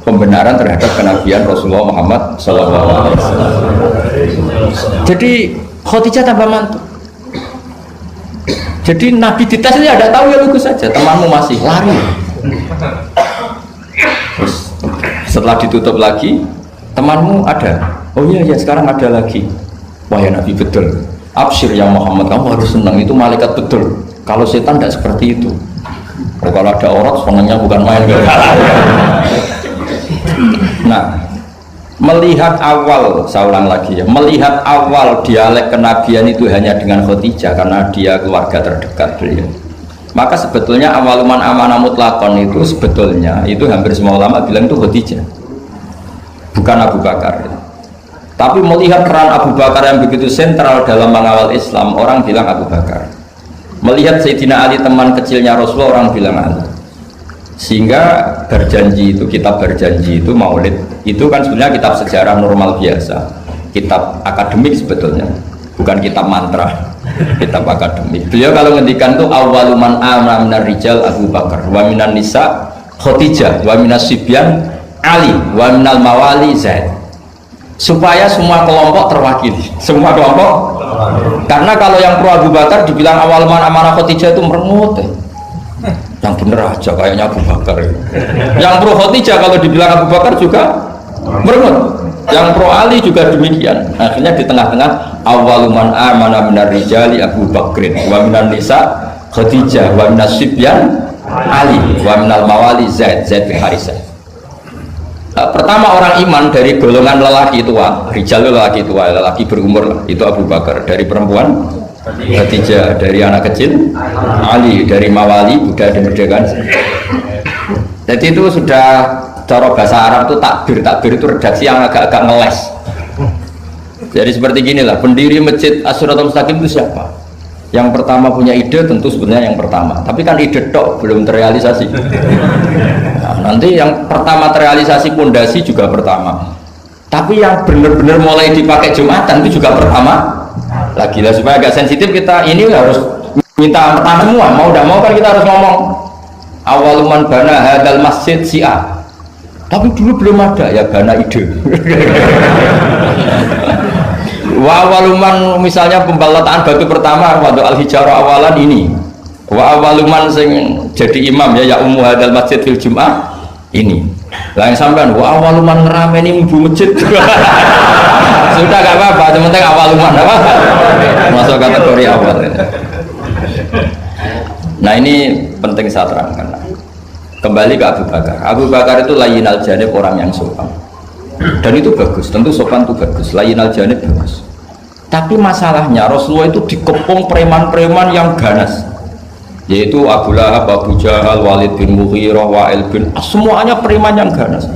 pembenaran terhadap kenabian Rasulullah Muhammad SAW. Jadi Khadijah tambah mantu. Jadi Nabi dites saja ada tahu, ya lugu saja. Temanmu masih lari. Terus setelah ditutup lagi, temanmu ada. Oh iya ya sekarang ada lagi. Wah ya Nabi betul. Absyir ya Muhammad, kamu harus senang, itu malaikat betul. Kalau setan tidak seperti itu. Oh, kalau ada orang senangnya bukan main. Nah, melihat awal, saya ulang lagi ya, melihat awal dialek kenabian itu hanya dengan Khadijah karena dia keluarga terdekat beliau. Maka sebetulnya awaluman amanah mutlakon itu sebetulnya itu hampir semua ulama bilang itu Khadijah, bukan Abu Bakar. Tapi melihat peran Abu Bakar yang begitu sentral dalam mengawal Islam, orang bilang Abu Bakar. Melihat Sayyidina Ali teman kecilnya Rasulullah, orang bilang Ali. Sehingga berjanji itu, kitab berjanji itu maulid itu kan sebenarnya kitab sejarah normal biasa, kitab akademik sebetulnya, bukan kitab mantra, kitab akademik. Beliau kalau ngendikan tuh awaluman amana minar rijal Abu Bakar, wa minan nisa Khadijah, wa minas sibyan Ali, wa minal mawali Zaid, supaya semua kelompok terwakili, semua kelompok. Karena kalau yang pro Abu Bakar dibilang awaluman amanah Khadijah itu merengut. Yang bener aja kayaknya Abu Bakar. Yang pro Khadijah kalau dibilang Abu Bakar juga merengut. Yang pro Ali juga demikian. Akhirnya di tengah-tengah awaluman amana minar rijali Abu Bakrin, wa minan nisa Khadijah, wa minas sibyan Ali, wa minal mawali Zaid bin Harisah. Pertama orang iman dari golongan lelaki tua, rijal lelaki tua, lelaki berumur lah, itu Abu Bakar. Dari perempuan Khadijah, dari anak kecil Ali, dari mawali budak dimerdekakan. Jadi itu sudah cara bahasa Arab itu takbir itu redaksi yang agak-agak ngeles. Jadi seperti ginilah, pendiri masjid As-Siratal Mustaqim itu siapa? Yang pertama punya ide tentu sebenarnya yang pertama, tapi kan ide tok belum terrealisasi. Nah, nanti yang pertama terrealisasi pondasi juga pertama, tapi yang benar-benar mulai dipakai Jumatan itu juga pertama lagi lah. Supaya agak sensitif kita ini harus minta pertama semua, mau tidak mau kan kita harus ngomong awaluman bana hadal masjid si'a, tapi dulu belum ada ya bana ide. Wa awaluman misalnya pembalataan batu pertama waktu al-hijarah awalan ini, wa awaluman sing jadi imam ya ummu hadal masjid fil jum'ah ini lah yang sampean wa awaluman ngerameni ibu masjid. Sudah gak apa-apa, yang penting awaluman apa masuk kategori awal. Nah ini penting saya terangkan. Kembali ke Abu Bakar. Abu Bakar itu layyinal janib, orang yang sopan, dan itu bagus, tentu sopan itu bagus, layyinal janib bagus. Tapi masalahnya Rasulullah itu dikepung preman-preman yang ganas, yaitu Abu Lahab, Abu Jahal, Walid bin Mughirah, Wa'il bin As, semuanya preman yang ganas,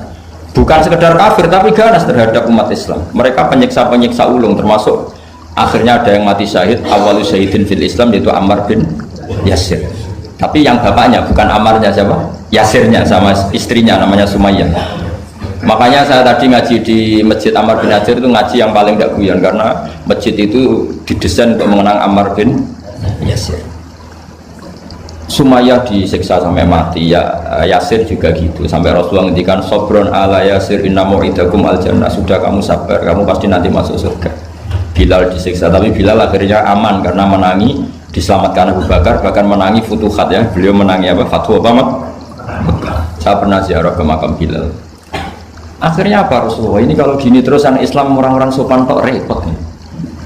bukan sekedar kafir tapi ganas terhadap umat Islam. Mereka penyiksa-penyiksa ulung, termasuk akhirnya ada yang mati syahid, awalu syahidin fil Islam, yaitu Ammar bin Yasir. Tapi yang bapaknya bukan Ammarnya, siapa? Yasirnya, sama istrinya namanya Sumayyah. Makanya saya tadi ngaji di Masjid Ammar bin Yasir itu ngaji yang paling tidak guyon, karena masjid itu didesain untuk mengenang Ammar bin Yasir. Sumayyah disiksa sampai mati, ya Yasir juga gitu, sampai Rasulullah ngendikan sobron ala Yasir inna mu'idakum al jannah, sudah kamu sabar, kamu pasti nanti masuk surga. Bilal disiksa, tapi Bilal akhirnya aman karena menangi, diselamatkan Abu Bakar, bahkan menangi futuhat ya, beliau menangi apa? Fatwa apa? Saya pernah ziarah ke makam Bilal. Akhirnya apa Rasulullah ini kalau gini terus anak Islam orang-orang sopan kok repot.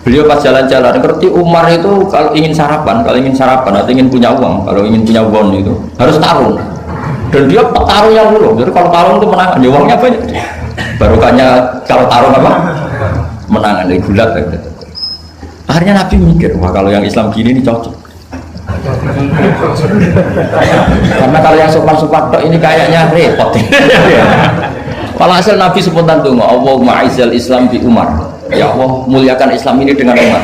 Beliau pas jalan-jalan ngerti Umar itu kalau ingin sarapan atau ingin punya uang, kalau ingin punya uang itu harus tarung, dan dia petarung yang dulu. Jadi kalau tarung itu menang, ya uangnya banyak. Barokahnya kalau tarung apa? Menangan dari gulat. Akhirnya Nabi mikir, wah kalau yang Islam gini ini cocok. Karena kalau yang sopan-sopan ini kayaknya repot. Walhasil Nabi spontan donga, Allahumma a'izzal Islam bi Umar. Ya Allah, muliakan Islam ini dengan Umar.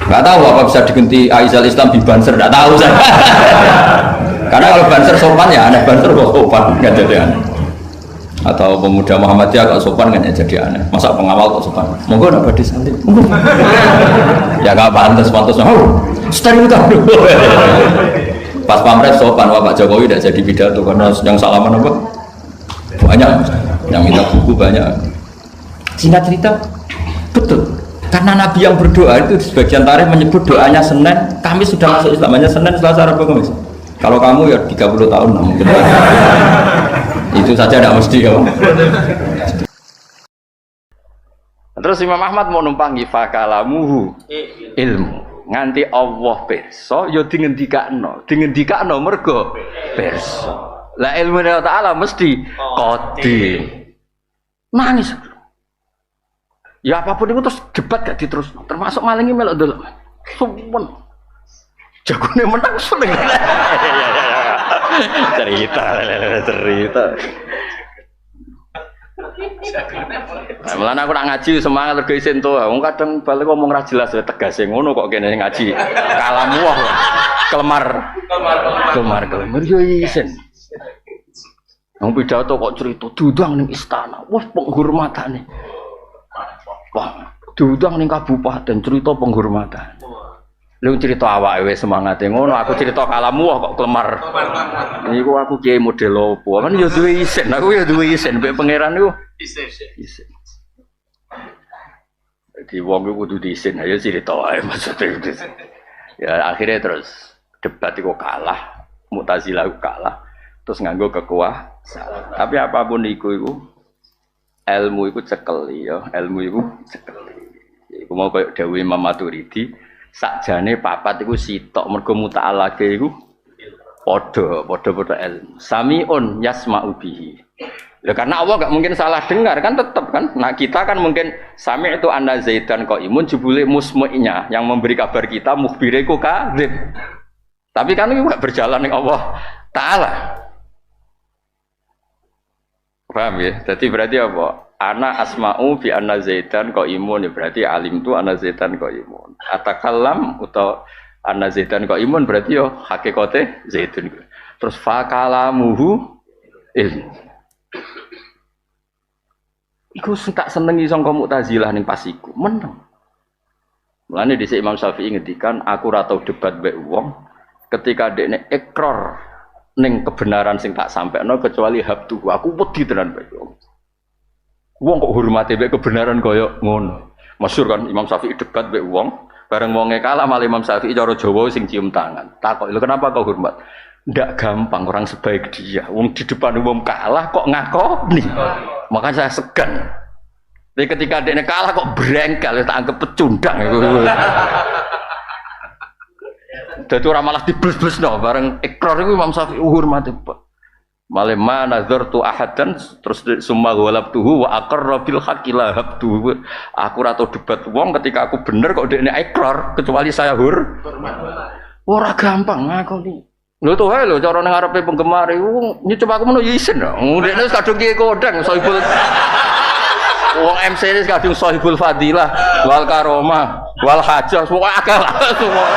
Enggak tahu apa bisa diganti a'izzal Islam bi Banser, enggak tahu saya. Karena kalau Banser sopan ya aneh, Banser kok sopan enggak jadi aneh. Atau pemuda Muhammadiyah kalau sopan kan ya jadi aneh. Masa pengawal kok sopan? Monggo enggak badhe santai. Ya enggak pantas-pantas. Oh, steril kan. Pas pamres sopan, wah Pak Jokowi tidak jadi pidato karena yang salaman apa? Banyak yang minta buku banyak. Singkat cerita betul, karena Nabi yang berdoa itu sebagian tarikh menyebut doanya Senin, Kamis sudah masuk Islam, hanya Senin, Selasa, Rabu, Kamis. Kalau kamu ya 30 tahun mungkin. Itu saja tidak mesti ya. Terus Imam Ahmad mau numpangi fakalamuhu ilmu nganti Allah perso ya dingendikakno mergo perso. Lah ilmu Allah Ta'ala mesti qadim. Nangis. Ya apapun itu terus debat gak diterus. Termasuk malingi melok delok. Sumpun. Jagone menang seneng. Cerita. Nah, mulane aku nak ngaji semangat rego isin to. Wong kadang balik ngomong ra jelas tegas ngono kok kene ngaji. Kalamu wah. Kelemar yo isin. Yang pidato kok cerita diundang ning istana, wah penghormatane. Wah, diundang ning kabupaten cerita penghormatan. Lu cerita awake wis semangate ngono, aku cerita kalamu kok kelemar. Niku aku kiai model opo? Kan ya duwe isin, aku ya duwe isin mbek pangeran niku. Isin. Jadi wong iku kudu diisin, ayo cerita wae maksudnya. Ya akhirnya terus debat iku kalah, Mu'tazilah kalah. Terus nganggo kekuasaan. Tapi apapun iku ilmu iku cekeli ya, ilmu iku cekeli. Iku mau koyo dawuh Imam Maturidi, sakjane papat iku sitok mergo muta'alake iku padha ilmu. Samiun yasma'u bihi Ya karena Allah nggak mungkin salah dengar kan tetap kan. Nah kita kan mungkin sami itu anna zaidan qaimun jebule musmu'nya yang memberi kabar kita mukhbiriku kadzib. Tapi kan itu nggak berjalan dengan Allah Ta'ala. Paham ya? Jadi berarti apa? Ana asma'u fi anna zaidan qaimun ya berarti alim tu anna zaidan qaimun. Atakallam atau anna zaidan qaimun berarti yo hakikate zaidun. Terus fakalamuhu ilmu. Iku tak senengi sangka Mu'tazilah ning pas iku, meneng. Mulane dhisik Imam Syafi'i ngendikan aku ora tau debat mbek wong ketika dekne ikrar ning kebenaran sing tak sampekno kecuali habtu. Aku wedi tenan mbek wong. Wong kok hormate mbek kebenaran kaya ngono. Masyhur kan Imam Syafi'i debat mbek wong, bareng wonge kalah malah Imam Syafi'i cara Jawa sing cium tangan. Takok, "Lho kenapa kau hormat?" Ndak gampang orang sebaik dia. Wong di depan umum kalah kok ngakoni. Makanya saya segan. Tapi ketika dia kalah kok berengkel, tak anggap pecundang. Jadi orang malah diblus-blus no. Bareng ikrar itu Imam Syafi'i hormati. Malemma nazartu ahadan terus summa ghalabtuhu wa aqarra bil haqqi la habtuhu. Aku ora tau debat wong ketika aku bener kok dekne ikrar kecuali saya hormat. Ora gampang ngakoni. Lho to hae lho cara ning ngarepe penggemar iku nyoba aku meno isin lho. Ndekne kadung kiye kodang sohibul. Wong MC ini kadung sohibul fadilah wal karomah wal hajah semua akeh lah semua.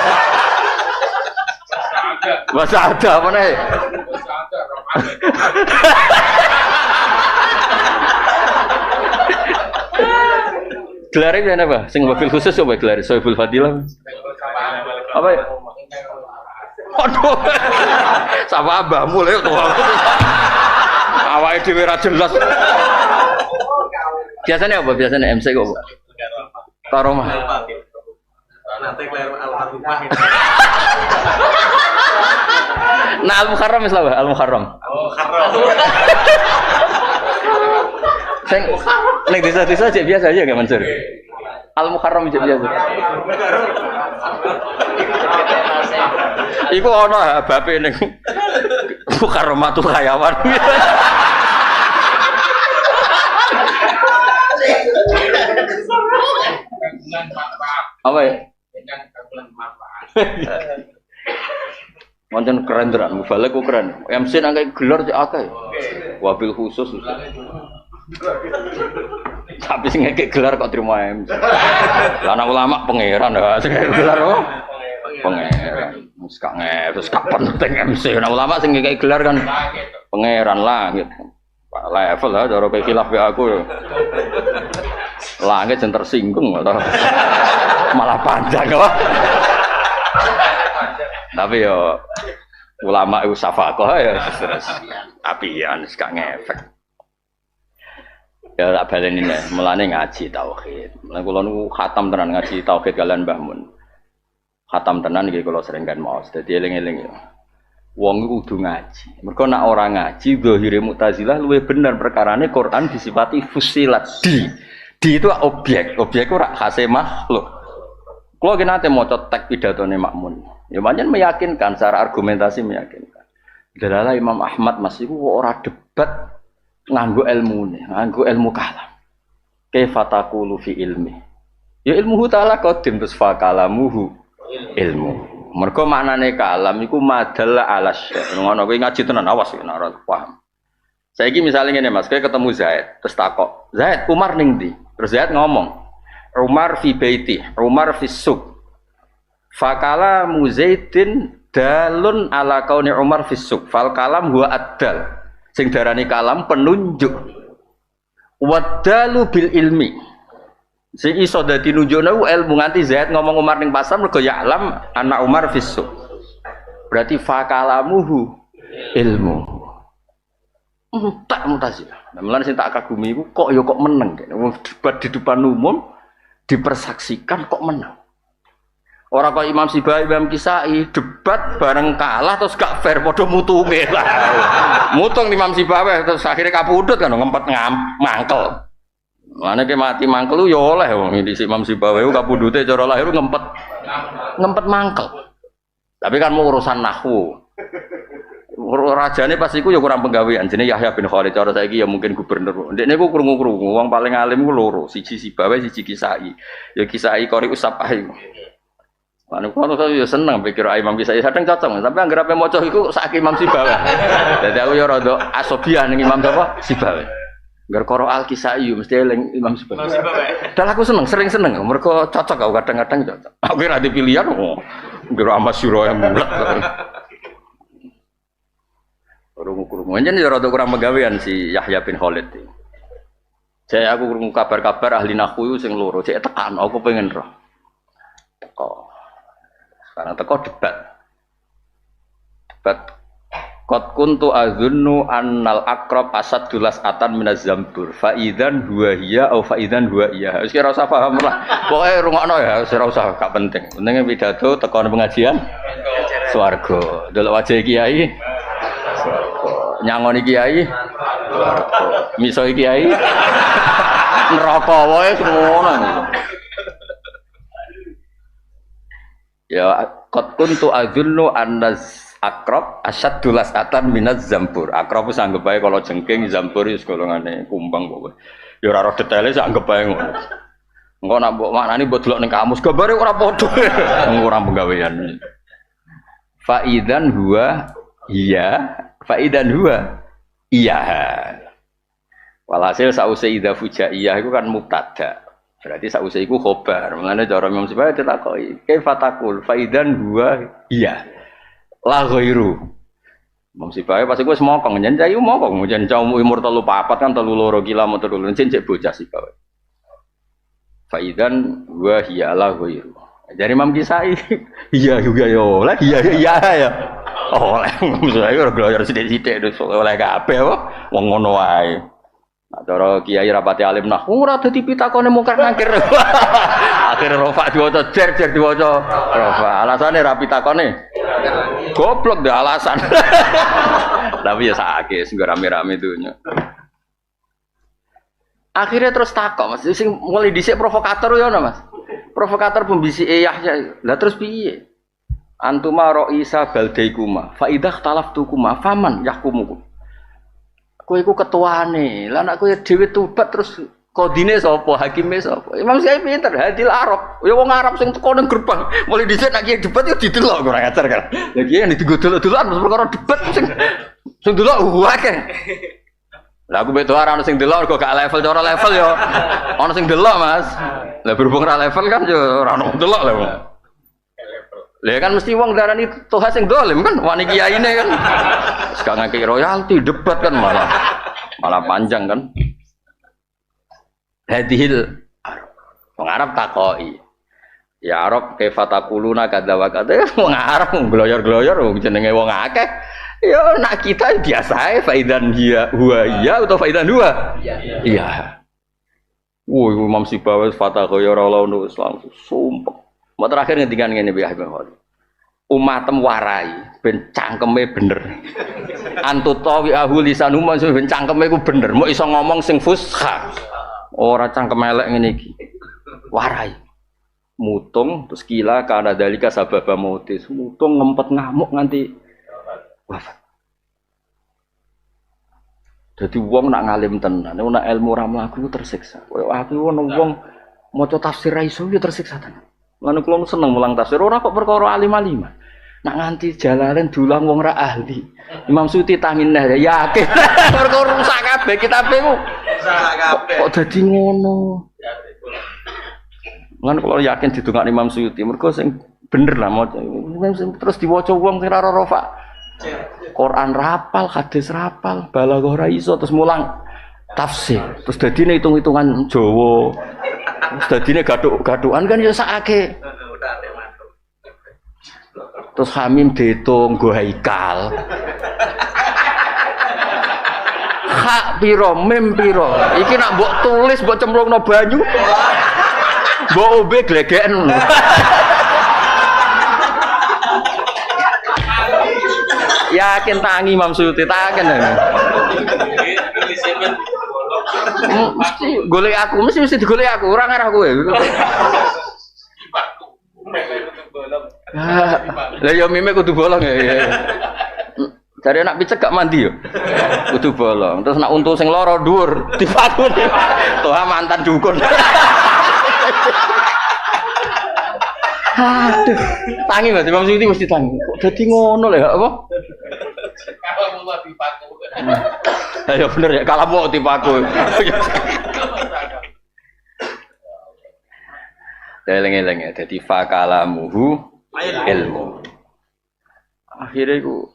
Masa ada apa nih? Gelarnya apa? Sing mobil khusus apa gelar? Sohibul fadilah. Apa ya? Aduh, sama abahmu lho tuh. Awake dhewe ra jelas. Biasanya apa? Biasanya MC kok. Karomah. Nanti kelar al-Muharram. Nah, Al-Muharram wis lah, Al-Muharram. Sing nek desa-desa aja biasa aja enggak Mansur. Al-Muharram aja biasa. Iku ana bape ning Mukarramatul Hayawan. Apa ya? Mancan keren tenan, mubalek ku keren. MC nang kaya gelar cek akeh. Wabil khusus. Tapi sing ngekek gelar kok trimo MC. Lah ulama pangeran sing gelar apa? Pangeran. Wis gak terus gak penting MC. Nah ulama sing ngekek gelar kan pangeran langit. Pak level lah cara kowe khilaf be aku. Langit yang tersinggung atau malah panjang kok. Tapi yo ulama itu safaqah ya terus apian gak ngefek. Ya tak baleni nih, mulane ngaji tauhid. Mulane kula niku khatam tenan ngaji tauhid kalian Mbah Mun. Khatam tenan iki kula sering kan maos. Dadi eling-eling ya. Wong iku kudu ngaji. Mergo nek ora ngaji zahire Mu'tazilah luwih bener perkarane Quran disifati fusilat di itu objek itu rak khase makhluk. Kalau kita nanti mau cetek pidatone Makmun, ya banyak meyakinkan, secara argumentasi meyakinkan. Dalalah Imam Ahmad masih ora debat nganggo ilmu kalam. Kaifa taqulu fi ilmi? Ya ilmuhu ta'ala qadim terus fa kalamuhu ilmu. Mergo maknane kalam iku madalla ala syai'. Ngono kuwi ngaji tenan awas nek ora paham. Saiki misalnya ngene Mas, kowe ketemu Zaid, terus takok, "Zaid, Umar ning ndi?" Terus Zaid ngomong, "Umar fi baiti, Umar fi suq." Fakala Muzaidin dalun ala kauni Umar fi suq. Fal kalam huwa ad-dal. Sing darani kalam penunjuk. Wadalu bil ilmi. Sing iso dadi nunjukno ilmu nganti Zaid ngomong Umar ning pasar mergo ya alam ana Umar fi suq. Berarti fakalamuhu ilmu. Tak Mu'tazilah. Nah, mulane sing tak kagumi iku kok ya kok meneng. Debat di depan umum dipersaksikan kok menang. Orang kok Imam Sibawai, Imam Kisai debat bareng kalah terus gak fair padha mutunge. Mutung Imam Sibawai terus akhirnya kapundhut kan ngempet mangkel. Mane ke mati mangkel ya oleh wong iki Imam Sibawai kapundhute cara lahir ngempet mangkel. Tapi kan mau urusan nahwu. rajane pas iku ya kurang penggawean. Jenenge Yahya bin Khalid cara saiki ya mungkin gubernur. Ndekne ku krungu-krungu wong paling alim ku loro, siji Sibawa siji Kisai. Ya Kisai Qori Usapah iku. Anu kono saya seneng pikir Imam Kisai kadang cocok, tapi anggere ape maca iku sak Imam Sibawa. Dadi aku ya rada asobian ning Imam sapa? Sibawa. Ngger karo Al-Kisai mesti eling Imam Sibawa. Dal aku sering seneng mergo cocok aku kadang-kadang cocok. Aku ora ada pilihan kok. Ngger ama sira yang mulet. Kurung-kurung. Anjen ya rada kurang pegawean si Yahya bin Khalid. Saya aku krungu kabar-kabar ahli nahwu sing loro, cek tekan aku pengen roh. Teko. Sekarang teko debat. Qad kuntu azunnu annal aqrab asaddulas atan minaz zambur fa idzan huwa hiya au fa idzan huwa iya. Wis ora usah paham lah. Pokoke rungokno ya, ora usah gak penting. Penting pidato teko pengajian swarga. Delok wajah kiai swarga. Nyangoni kiai swarga. Misoi kiai neraka wae ngono. Ya qad kuntu azunnu annaz akrab asaddulas atan minaz zambur. Akrab wis anggap bae kalau jengking, zambur wis golongane kumbang kok. Ya ora ora detaile sak anggap bae ngono. Engko nak mbok maknani mbok delok ning kamus gambare ora padha. Ora penggawean. Fa idzan huwa iya, fa idzan huwa iya. Walhasil sause idza fujaiyah iku kan mubtada. Berarti sause iku khobar. Mulane cara Imam Syafi'i ditakoki, "Kaifa taqul fa idzan huwa iya?" La ghairu. Imam Syafi'i pas iku wis mokong, yen cah iku mokong, yen cah umur 34 kan 32 km terus cek bocah Syafi'i. Fa idzan huwa hiya la ghairu. Dari Imam Kisai, iya juga yo. Lah iya ya. Oleh Imam Syafi'i ora gloyor sithik-sithik terus oleh kabeh apa wong ngono wae. Nah, cara kiai rapati alim nah, ora dadi pitakone mungkar ngakir. Akhire rofa diwaca jer diwaca rofa. Alasane ra pitakone. Goblok deh alasan. Tapi ya sakit sing rame-rame dunya. Akhirnya terus takok Mas, sing mulai dhisik provokator ya ono Mas. Provokator pembisike Yahya. Lah terus piye? Antuma ra'isa baldaikuma fa idza ikhtalaftukuma faman yahkumukum. Kowe iku ketuane. Lah nek kowe dhewe tobat terus kodine sapa, hakime sapa? Imam Syafi'i pinter, hadil Arab. Ya wong Arab sing teko nang gerbang, mulai dhisik nek kiye debat yo didelok ora ngajar kan. Lah kiye nek digodol-dodolan terus perkara debat sing delok akeh. Lah aku beto ora ono sing delok kok gak level cara level yo. Ono sing delok, Mas. Lah berhubung ora level kan yo ora ono delok lah. Lah kan mesti wong darani toha sing dolim kan wani kiyaine kan. Sekarang ngake royalti debat kan malah panjang kan. Hadhil wong Arab takoki. Ya Arab kaifa taquluna kadza wa kadza wong Arab gloyor-gloyor jenenge wong akeh. Ya nak kita biasa ae faidan dia huwa iya atau faidan huwa. Iya. Woi Imam Sibawa fatah kaya ora ono Islam sumpah. Mau terakhir ngendikan ngene Mbah Habib. Umatem warai ben cangkeme bener. Antuta wi ahul lisanum ben cangkeme ku bener. Mau iso ngomong sing fusha. Ora cangkem elek ngene iki. Warai. Mutung terus kila kana dalika sababa mautis. Mutung ngempet ngamuk nganti wafat. Jadi wong nak ngalim tenan, nek ilmu ra mlaku tersiksa. Koyo aku ono wong maca tafsir ra iso yo tersiksa tenan. Lan kula seneng mulang tafsir ora kok perkara alim-aliman. Nak nganti jalalen dulang wong ra ahli. Imam Suyuti tangineh yakin perkara rusak kabeh kitabe ku. Rusak kabeh. Kok dadi ngono? Lan kula yakin didongakne Imam Suyuti mergo sing bener lah maca. Terus diwaca wong sing ora rofa. Quran rapal, hadis rapal, balaghah ra iso terus mulang tafsir. Terus dadine hitung-hitungan Jawa. Terus dadine gathuk-gathukan kan ya sakake. Terus Hamim diitung nggo haikal. Hak piro, mim piro. Iki nak mbok tulis, mbok cemplungno banyu. Mbok ombe glegeken. Yakin tangi Imam Suyuti taken. Mesti golek aku, mesti digolek aku, ora ngarah kowe. Lah ya mime kudu bolong ya. Jare anak picek gak mandi yo. Kudu bolong. Terus nak untu sing lara dhuwur dipakuni. Toha mantan dukun. Aduh, tangi Mas Imam Suyuti mesti tangi. Kok dadi ngono lho apa? Kalau mau dipaku. Ayo bener ya kalau mau dipaku. Eleng-eleng ya, dadi fakalamuhu ilmu. Akhire iku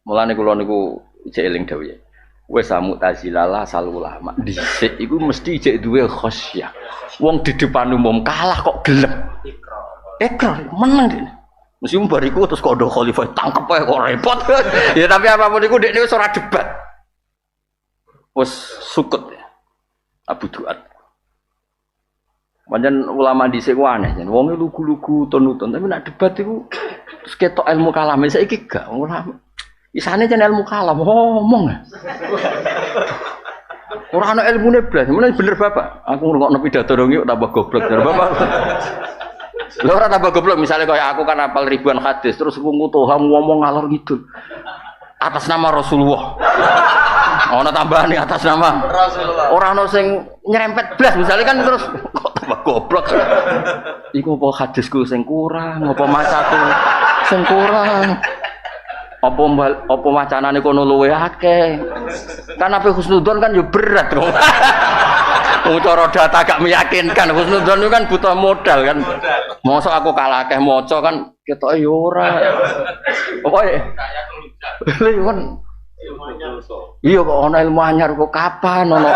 mulane kula niku ijek eling dawuh ya. Wis Mu'tazilah asal ulama dhisik iku mesti ijek duwe khosyah. Wong di depan umum kalah kok gelem. Ikrar menang dene. Mesti bariku terus kok do khalifah tangkep ae kok repot. Ya tapi apapun iku dekne wis ora debat. Wis sukut ya. Abu Duat. Pancen ulama dhisik ku aneh jen. Wong lugu-lugu ton-ton tapi nek debat iku terus ketok ilmu kalam saiki gak ulama. Isane jan ilmu kalam ngomong. Ora ana ilmune blas. Men bener Bapak. Aku ngrungokno pidato dong yuk tambah goblok jar Bapak. Lha ora tambah goblok misale kaya aku kan hafal ribuan hadis terus wong tuha ngomong ngalor ngidul. Atas nama Rasulullah. Ana tambahane atas nama Rasulullah. Ora ana sing nyerempet blas misale kan terus kok tambah goblok. Iku apa hadisku sing kurang, apa macaku sing kurang. Apa wacanane kono luwe akeh. Kan ape husnudzon kan yo berat kok. Wong cara data gak meyakinkan. Husnudzon itu kan butuh modal kan. Mosok aku kalah akeh maca kan ketoke yo ora. Pokoke lha kan iya kok ana ilmu anyar kok kapan ono.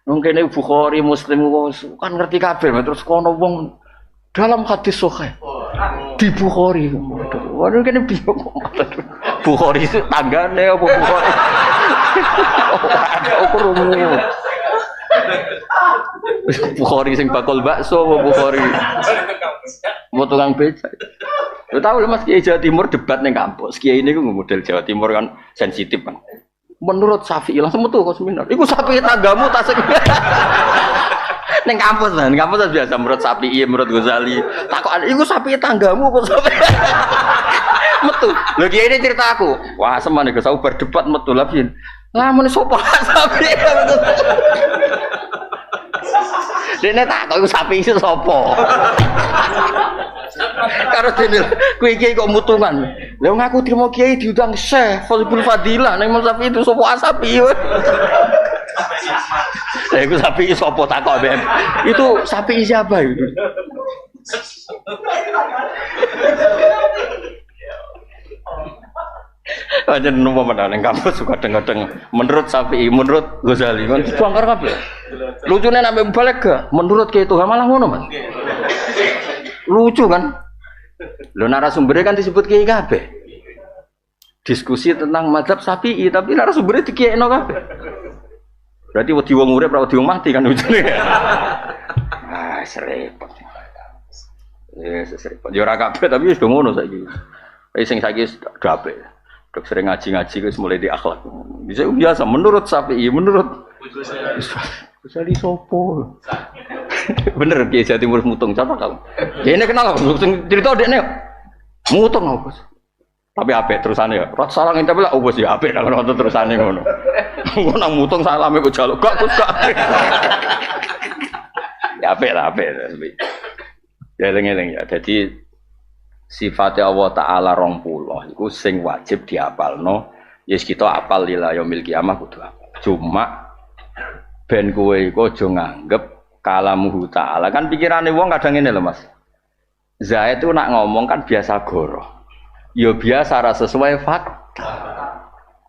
Mungkin Bukhari Muslim kan ngerti kabeh terus kono wong dalam hadis sahih di Bukhari. Waduh kene bingung Bukhari itu tanggane apa Bukhari? Ada ukurannya. Bukhari sing bakul bakso apa Bukhari? Mau tukang becak. Lu tahu Mas Kiai Jawa Timur debat ning kampus. Kiai ini ku model Jawa Timur kan sensitif kan. Menurut Syafi'i langsung metu kok seminar. Iku Syafi'i tanggamu tasik. Neng kampus kan, kampus biasa menurut Syafi'i, menurut Ghazali. Takokan iku Syafi'i tanggamu kok sampe. Metu. Lho Kiai ini cerita aku. Wah, semane Gus aku berdebat metu lha piye. Lah mun sapa Syafi'i. Dene takok iku Syafi'i sapa. Karo dene kowe Kiai kok mutungan. Lah ngaku trimo Kiai diundang Syekh Fadhilul Fadilah nang Syafi'i itu sapa Syafi'i. Lah iku Syafi'i sapa takok BM. Itu Syafi'i siapa itu? Aja nomor mana neng kampus suka kadang-kadang menurut Syafi'i, menurut Ghazali kan bangkar kabeh. Lucune nek balik gak menurut Kiai Tuhan malah ngono, Mas. Lucu kan? Lho narasumbernya kan disebut Kiai kabeh. Diskusi tentang mazhab Syafi'i tapi narasumbernya dikiekno kabeh. Berarti wedi wong urip ora wedi wong mati kan ujune. Ah, serepot. Serepot. Yo ora kabeh tapi wis do ngono saiki. Sing saiki dape. Dok sering ngaji-ngaji wis mulai di akhlak. Bisa biasa menurut Syafi'i, menurut Ghazali sopo. Bener Kiai Jawa Timur mutung siapa kamu? Ya ini kenal aku, cerita dekne. Mutung apa? Tapi apik terusane ya. Rat salah ngintip lah wis ya apik kalau nonton terusane ngono. Ngono nang mutung salame kok jaluk gak Gus gak. Ya apik lah apik. Ya eling-eling ya. Jadi sifatnya Allah Ta'ala 20 iku sing wajib diapalno. Yes kita apal lila yaumil kiamah kudu apal. Cuma ben kowe iku aja nganggep kalamuhu ta'ala. Kan pikirane wong kadang ngene lho Mas. Zaid itu nak ngomong kan biasa goroh. Ya biasa ra sesuai fakta.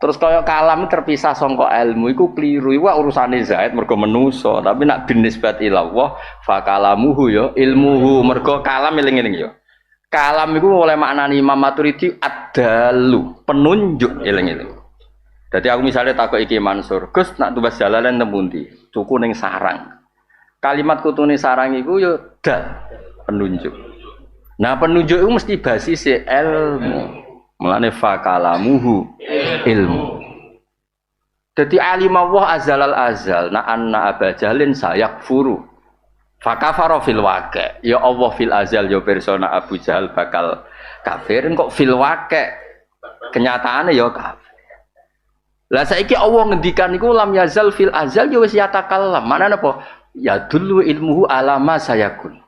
Terus kaya kalam terpisah sangka ilmu iku kliru. Iku urusane Zaid mergo manusa, tapi nak binisbat ila Allah fa kalamuhu ya ilmuhu mergo kalam eling-eling ya. Kalam iku oleh maknane Imam Maturidi adalu, penunjuk eling-eling. Dadi aku misalnya takok iki Mansur, Gus nak tumbas jalalan nang pundi? Tuku ning sarang. Kalimat kutune sarang iku ya dal, penunjuk. Nah, penunjuk itu mesti basis ilmu. Mulane fakalamuhu ilmu. Jadi alim Allah azalal azal. Na anna abajalin sayakfuru. Fakafaro fil waqi'. Ya Allah fil azal ya persona Abu Jahal bakal kafir kok fil waqi' kenyataane ya kafir. Lah saiki Allah ngendikan iku lam yazal fil azal ya wis yatakallam. Manane apa? Ya dulu ilmuhu alama sayakun.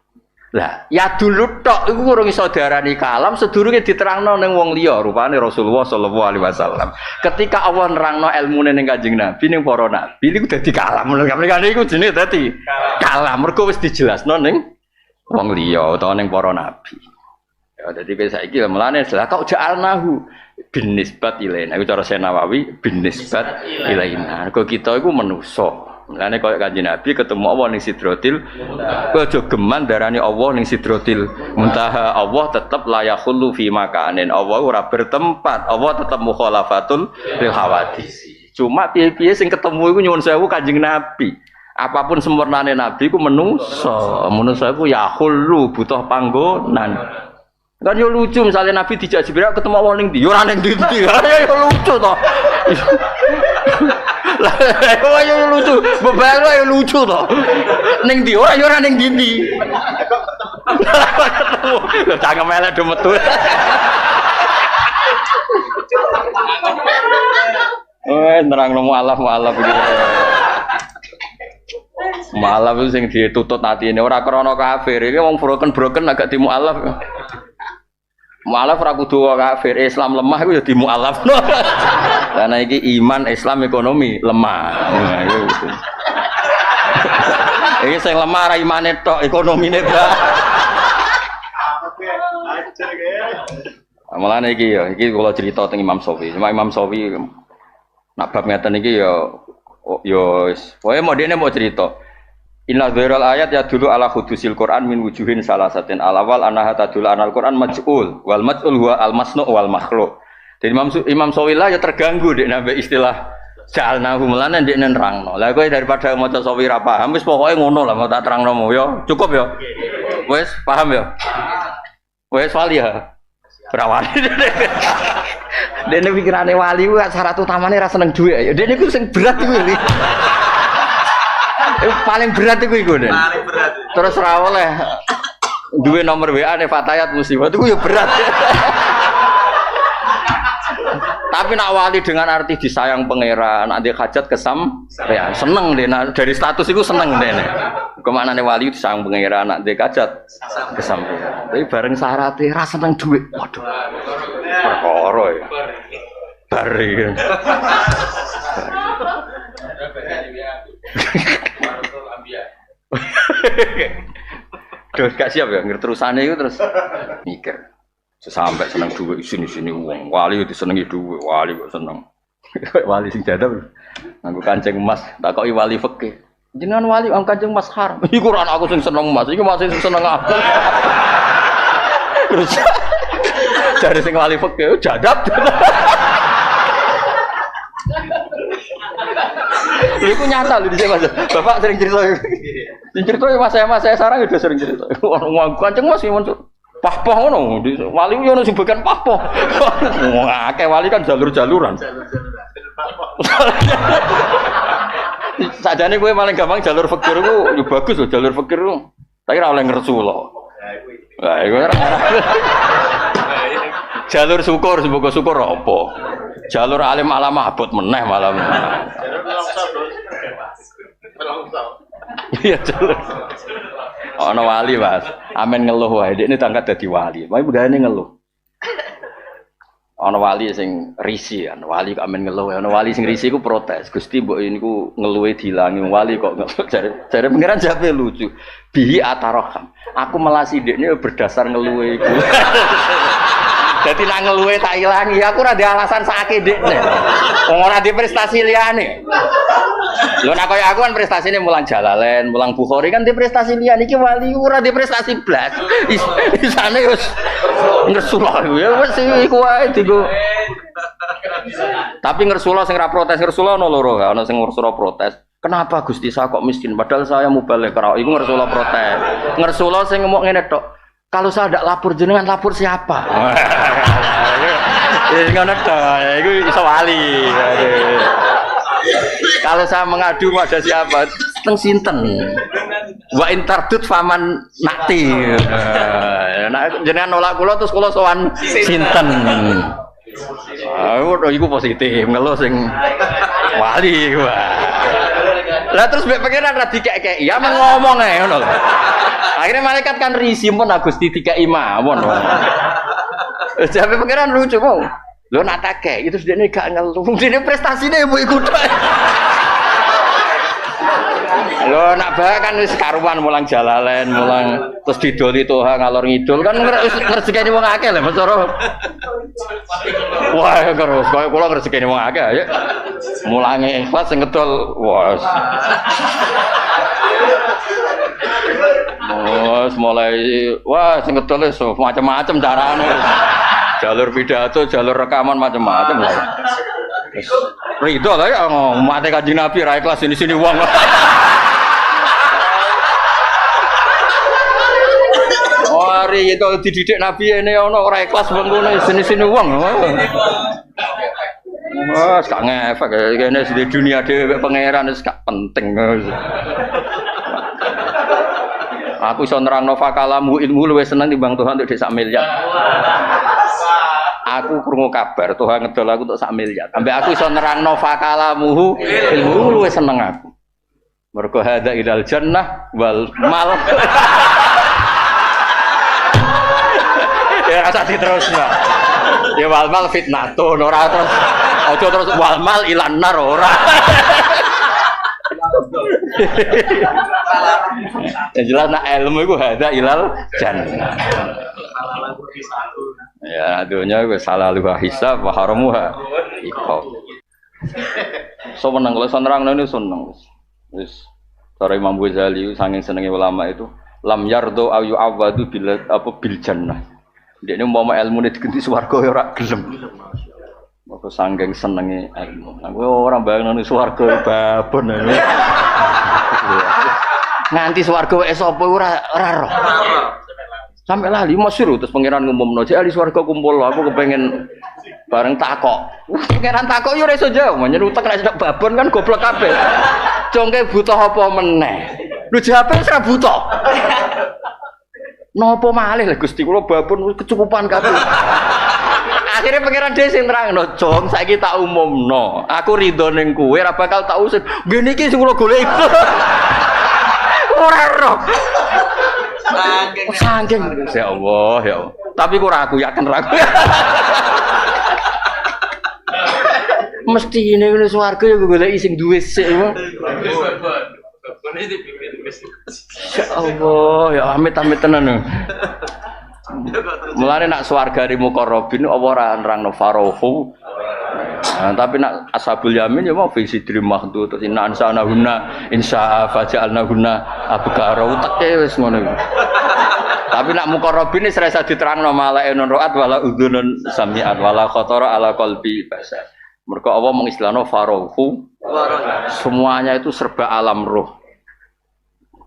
Lah, ya dulu tok iku urung iso diarani kalam sedurunge diterangno ning wong liya rupane Rasulullah sallallahu alaihi wasallam. Ketika Allah nerangno ilmune ning Kanjeng Nabi ning para nabi niku dadi kalam. Mereka niku jenenge dadi kalam. Mergo wis dijelasno ning wong liya utawa ning para nabi. Ya dadi saiki mulane selah kok ja'alnahu bin nisbat ilaina. Iku cara Nawawi bin nisbat ilaina. Kok kita iku manusa. Mulane koyo Kanjeng Nabi ketemu Allah ning Sidratil Muntaha. Aja geman darani Allah ning Sidratil Muntaha. Allah tetep la yakhullu fi makanin. Allah ora bertempat. Allah tetep mukhalafatul lil hawadis. Cuma piye-piye sing ketemu iku nyuwun sewu Kanjeng Nabi. Apapun sempurnane Nabi iku manusa. Manusa iku yakhullu butuh panggonan. Kan yo lucu misalnya Nabi dijak Jibril ketemu Allah ning ndi? Yo ora ning ndi. Yo lucu to. Lah yo lucu. Bebayang yo lucu to. Ning ndi ora yo ora ning ndi. Lho cangkem elek do metu. Nerangno mualaf iki. Mualaf sing ditutut atine ora krana kafir. Iki wong broken agak dimualaf. Mualaf ora kudu kafir, Islam lemah iku ya di mualaf. Karena iki iman, Islam, ekonomi lemah. Nah, gitu. Iki sing lemah ra imane tok, ekonomine gak. Mulane iki kula cerita teng Imam Syafi'i. Cuma Imam Syafi'i nak bab ngeten iki ya wis. Pokoke modene mau cerita. Inna dzairal ayat ya dulu ala hudusil Quran min wujuhin salasatin al-awwal annaha tadullu anal Quran maj'ul wal maj'ul huwa al-masnu' wal makhluq. Jadi Imam Syafi'i ya terganggu dek nambah istilah ja'alnahu mulane ndek nerangno. Lah kowe daripada maca Syafi'i ra paham wis pokoke ngono lah mau tak terangno yo. Cukup yo. Wis paham yo. Wis wali ya. Ora wali. Dene pikirane wali ku syarat utamane ra seneng dhuwit ya. Dene ku sing berat iku iki. Paling berat iku nih. Paling berat. Terus ra oleh duwe nomor WA ne Fatayat musibah iku ya berat. Tapi nak wali dengan arti disayang pangeran, nak dia hajat kesam, ya seneng deh. Nah, dari status itu seneng deh. Kemana nih wali disayang pangeran, nak dia hajat kesam. Tapi bareng syaratnya rasa seneng duit, waduh, perkara ya, bari. Terus gak siap ya, terusannya itu terus mikir. Sampai seneng duit sini uang wali itu senengi duit wali kok seneng wali sing jadab nganggo kancing emas takoki wali fikih jenengan wali ang kancing emas haram iku ora aku sing seneng emas iki masih sing seneng aku terus jare sing wali fikih jadab iku nyata lho dhisik Mas Bapak sering cerita mas saya sarang udah sering cerita wong kancing emas muncul pah-pah ngono, wali yo ono sing bagian pah-pah. Wong akeh wali kan jalur-jaluran. Sajane kowe paling gampang jalur fikir ku yo bagus lho jalur fikir ku. Tapi ora oleh ngresu lho. Lah iku ora. Jalur syukur semoga syukur apa? Jalur alim alamah abot meneh malam. Jalur melongso. Iya jalur. Ana wali Mas, amen ngeluh wae dekne tangkat dadi wali. Wae budayane ngeluh. Ana wali sing risi, ana wali kok amen ngeluh, ana wali sing risi iku protes. Gusti mbok niku ngeluhe dilangi wali kok jare pengiran jape lucu. Bihi ataroham. Aku melasi dekne berdasar ngeluhe iku. Dadi nak ngeluhe tak ilangi, aku ora ada alasan sakake dekne. Wong ora di prestasi liyane. Lho nek kaya aku kan prestasine mulang Jalalain, mulang Bukhari kan di prestasi liyane iki wali ora di prestasi blas. Isane wis ngersulah ya wis iku wae digo. Tapi ngersulah sing ra protes, ngersulah ono loro, ono sing ngersulah protes. Kenapa Gusti saya kok miskin padahal saya mubalek karo iku ngersulah protes. Ngersulah sing ngomong ngene tok. Kalau saya tidak lapor jenengan lapor siapa? Ngono tok, iku iso wali. Kalau saya mengadu pada siapa? Teng sinten. Wa intardut faman nakti. Nah, jenengan nolak kula terus kula sowan sinten. Iku positif, ngeluh sing wali wah. Lah terus mbek pangeran ra dikek-kek. Ya men ngomong ae ngono lho. Akhirnya malaikat kan risih pun Gusti dikeki mawon. Jabe pangeran lucu mau. Lho nak takek itu sedene gak ngeluh. Dene prestasine mbok iku tok. Lho nak bae kan wis karuan mulang jalalen, mulang terus didoli toha ngalor ngidul kan ngrezekeni wong akeh lho cara. Wah, terus koyo kula ngrezekeni wong akeh ya. Mulange ikhlas sing ngedol, wes. Wes mulai wah sing ngedol wis macam-macam carane. Jalur pidato, jalur rekaman macam-macam lah. Ridho lah ya mate Kanjeng Nabi ra ikhlas sini-sini wong. Hari itu dididik Nabi ini ono ora ikhlas bengkone sini-sini wong. Wah, gak ngefek kene di dunia dhewe pangeran wis gak penting. Aku iso nerangno fakalamu ilmu luwih seneng timbang Tuhan untuk sak miliar. Aku krungu kabar Tuhan ngedol aku untuk sak miliar. Ambek aku iso nerangno fakalamu ilmu luwih seneng aku. Mergo hada ilal jannah wal mal. Ya rasa diterusna. Ya wal mal fitnatun ora terus aja terus wal mal ilan nar ora. Yang jelas nak ilmu itu hada ilal jannah. Ya dunia gue salah luha hisab wa haramuha iqab. So menang kalau senang ini senang. Wis cara Imam Ghazali saking senenge ulama itu lam yardo ayu awadu bil jannah. Dia ini mau ilmu ini diganti swarga ya ora gelem. Maka sanggeng senenge ilmu. Aku orang bayang nang swarga babon ini. Nganti swarga wis apa ora roh. Sampai lali masyhur terus pangeran ngumumno, "Jek ahli swarga kumpul, aku kepengin bareng takok." Pangeran takok yo ora iso jawab, nyen utek nek babon kan goblok kabeh. Jongke butuh apa meneh. Lu jawabe wis ora butuh. Nopo malih lho Gusti kula babon kecukupan kabeh. Akhirnya pangeran dhewe sing nerangno, "Jong, saiki tak umumno. Aku ridho ning kowe ora bakal tak usir. Ngene iki sing kula golek." Ora roh. Saking ya Allah, ya Allah. Tapi kok aku yakin ragu. Mesti ini swarga ya golek sing duwe sik. Ya Allah, ya amit-amit tenan. Mulane nak swarga ri muqarrabin apa ora nerangno farohu. Nah, tapi nak ashabul yamin ya mau fi sidri mahdud terus inna ansana hunna insya faja'alna hunna abkara uteke wis ngono. Tapi nak muqarrabin wis rasa diterangno malae nun raat wala udzunun sami'at wala khatara ala qalbi basar. Mergo Allah mengistilahno farohu. Semuanya itu serba alam roh.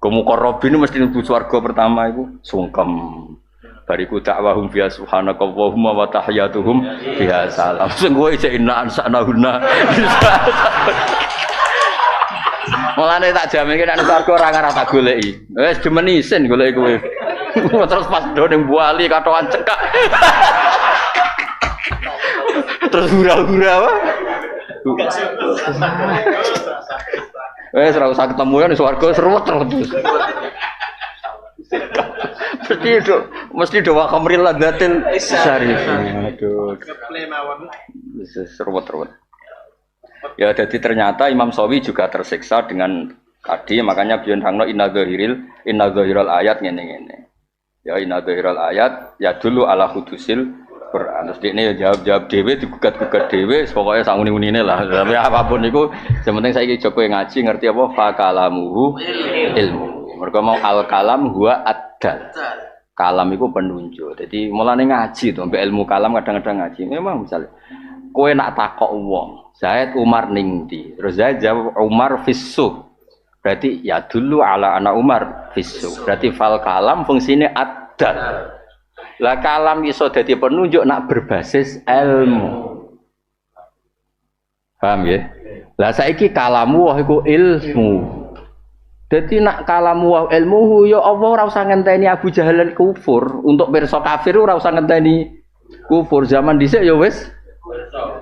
Muqarrabin mesti mlebu swarga pertama iku sungkem. Bariku dakwahum biha subhanakallahumma wa tahiyyatuhum biha salam. Sing kowe isih inna ansanahunna. Mulane tak jamin nek swarga ora ngarah tak goleki. Wis demen isin goleki kowe. Terus pas do ning buali katoan cekak. Terus hura-hura wae. Wes ora usah ketemu ya ning swarga seruwet terus. Mesti doa khamril ladatil syarif. Aduh. Seruwet. Ya jadi ternyata Imam Sawi juga tersiksa dengan tadi makanya beliau nerangno inna dhahiral ayat ngene-ngene. Ya inna dhahiral ayat ya dulu ala hudusil Quran. Terus ini ya jawab dhewe digugat-gugat dhewe pokoknya sak uni-unine lah. Tapi apapun niku yang penting saiki Joko ngaji ngerti apa fakalamuhu ilmu. Mergo mau al kalam huwa ad-dal. Kalam itu penunjuk. Jadi mulane ngaji to, mbek ilmu kalam kadang-kadang ngaji. Memang misalnya kowe nak takok wong, Zaid Umar ning ndi? Terus Zaid jawab Umar fissuq. Berarti ya dulu ala anak Umar fissuq. Berarti fal kalam fungsine ad-dal. Lah kalam iso dadi penunjuk nak berbasis ilmu. Paham ya? Lah saiki kalamu wah iku ilmu. Dadi nak kalamu wa ilmuhu ya Allah ora usah ngenteni Abu Jahal kufur, untuk pirsa kafir ora usah ngenteni kufur. Zaman dhisik ya wis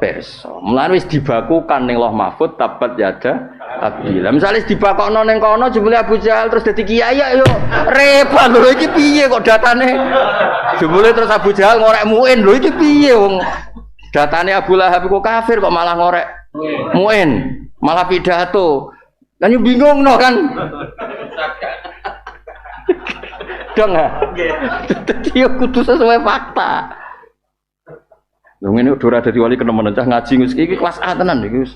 pirsa. Mulane wis dibakukan ning Lauh Mahfuz tabat yada Abdillah. Misale dibakokno ning kono jebule Abu Jahal terus dadi kiai yo repot lho iki piye kok datane. Jebule terus Abu Jahal ngorek Muin lho iki piye wong datane Abu Lahab kok kafir kok malah ngorek Muin, malah pidato. Kan yo bingung no kan. Dong ha. Dadi yo kudu sesuai fakta. Lho ngene udah dadi wali kenemen cah ngaji iki kelas A tenan iki wis.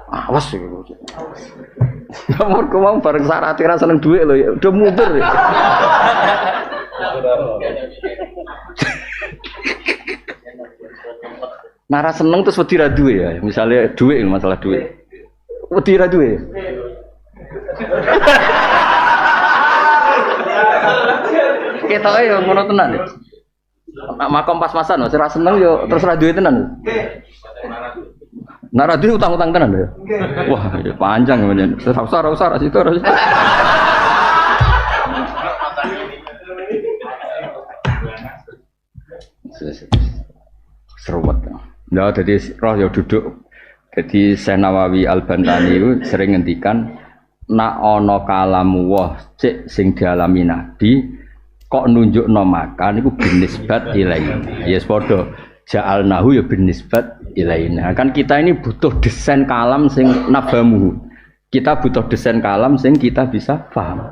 Awas iki. Nomor ku mau bareng syarat ora seneng dhuwit lho ya udah mundur. Nara seneng terus wedi ra duwe ya. Misale dhuwit masalah dhuwit. Wedi ra duwe. Ketoke yo ngono tenan ya. Makom pas-pasan ora seneng yo terus ra duwe tenan. Nara duwe utang-utang tenan ya. Wah, ya panjang men. Ora usah situ. Serumet. Nah, jadi roh ya duduk. Jadi Syekh Nawawi Al-Bantani itu sering ngendikan nak ana kalamu wah cek sing dialami nabi kok nunjukno makan iku binisbat ilaina. Ya padha ja'alnahu ya binisbat ilaina. Kan kita ini butuh desain kalam sing nabamu. Kita butuh desain kalam sing kita bisa paham.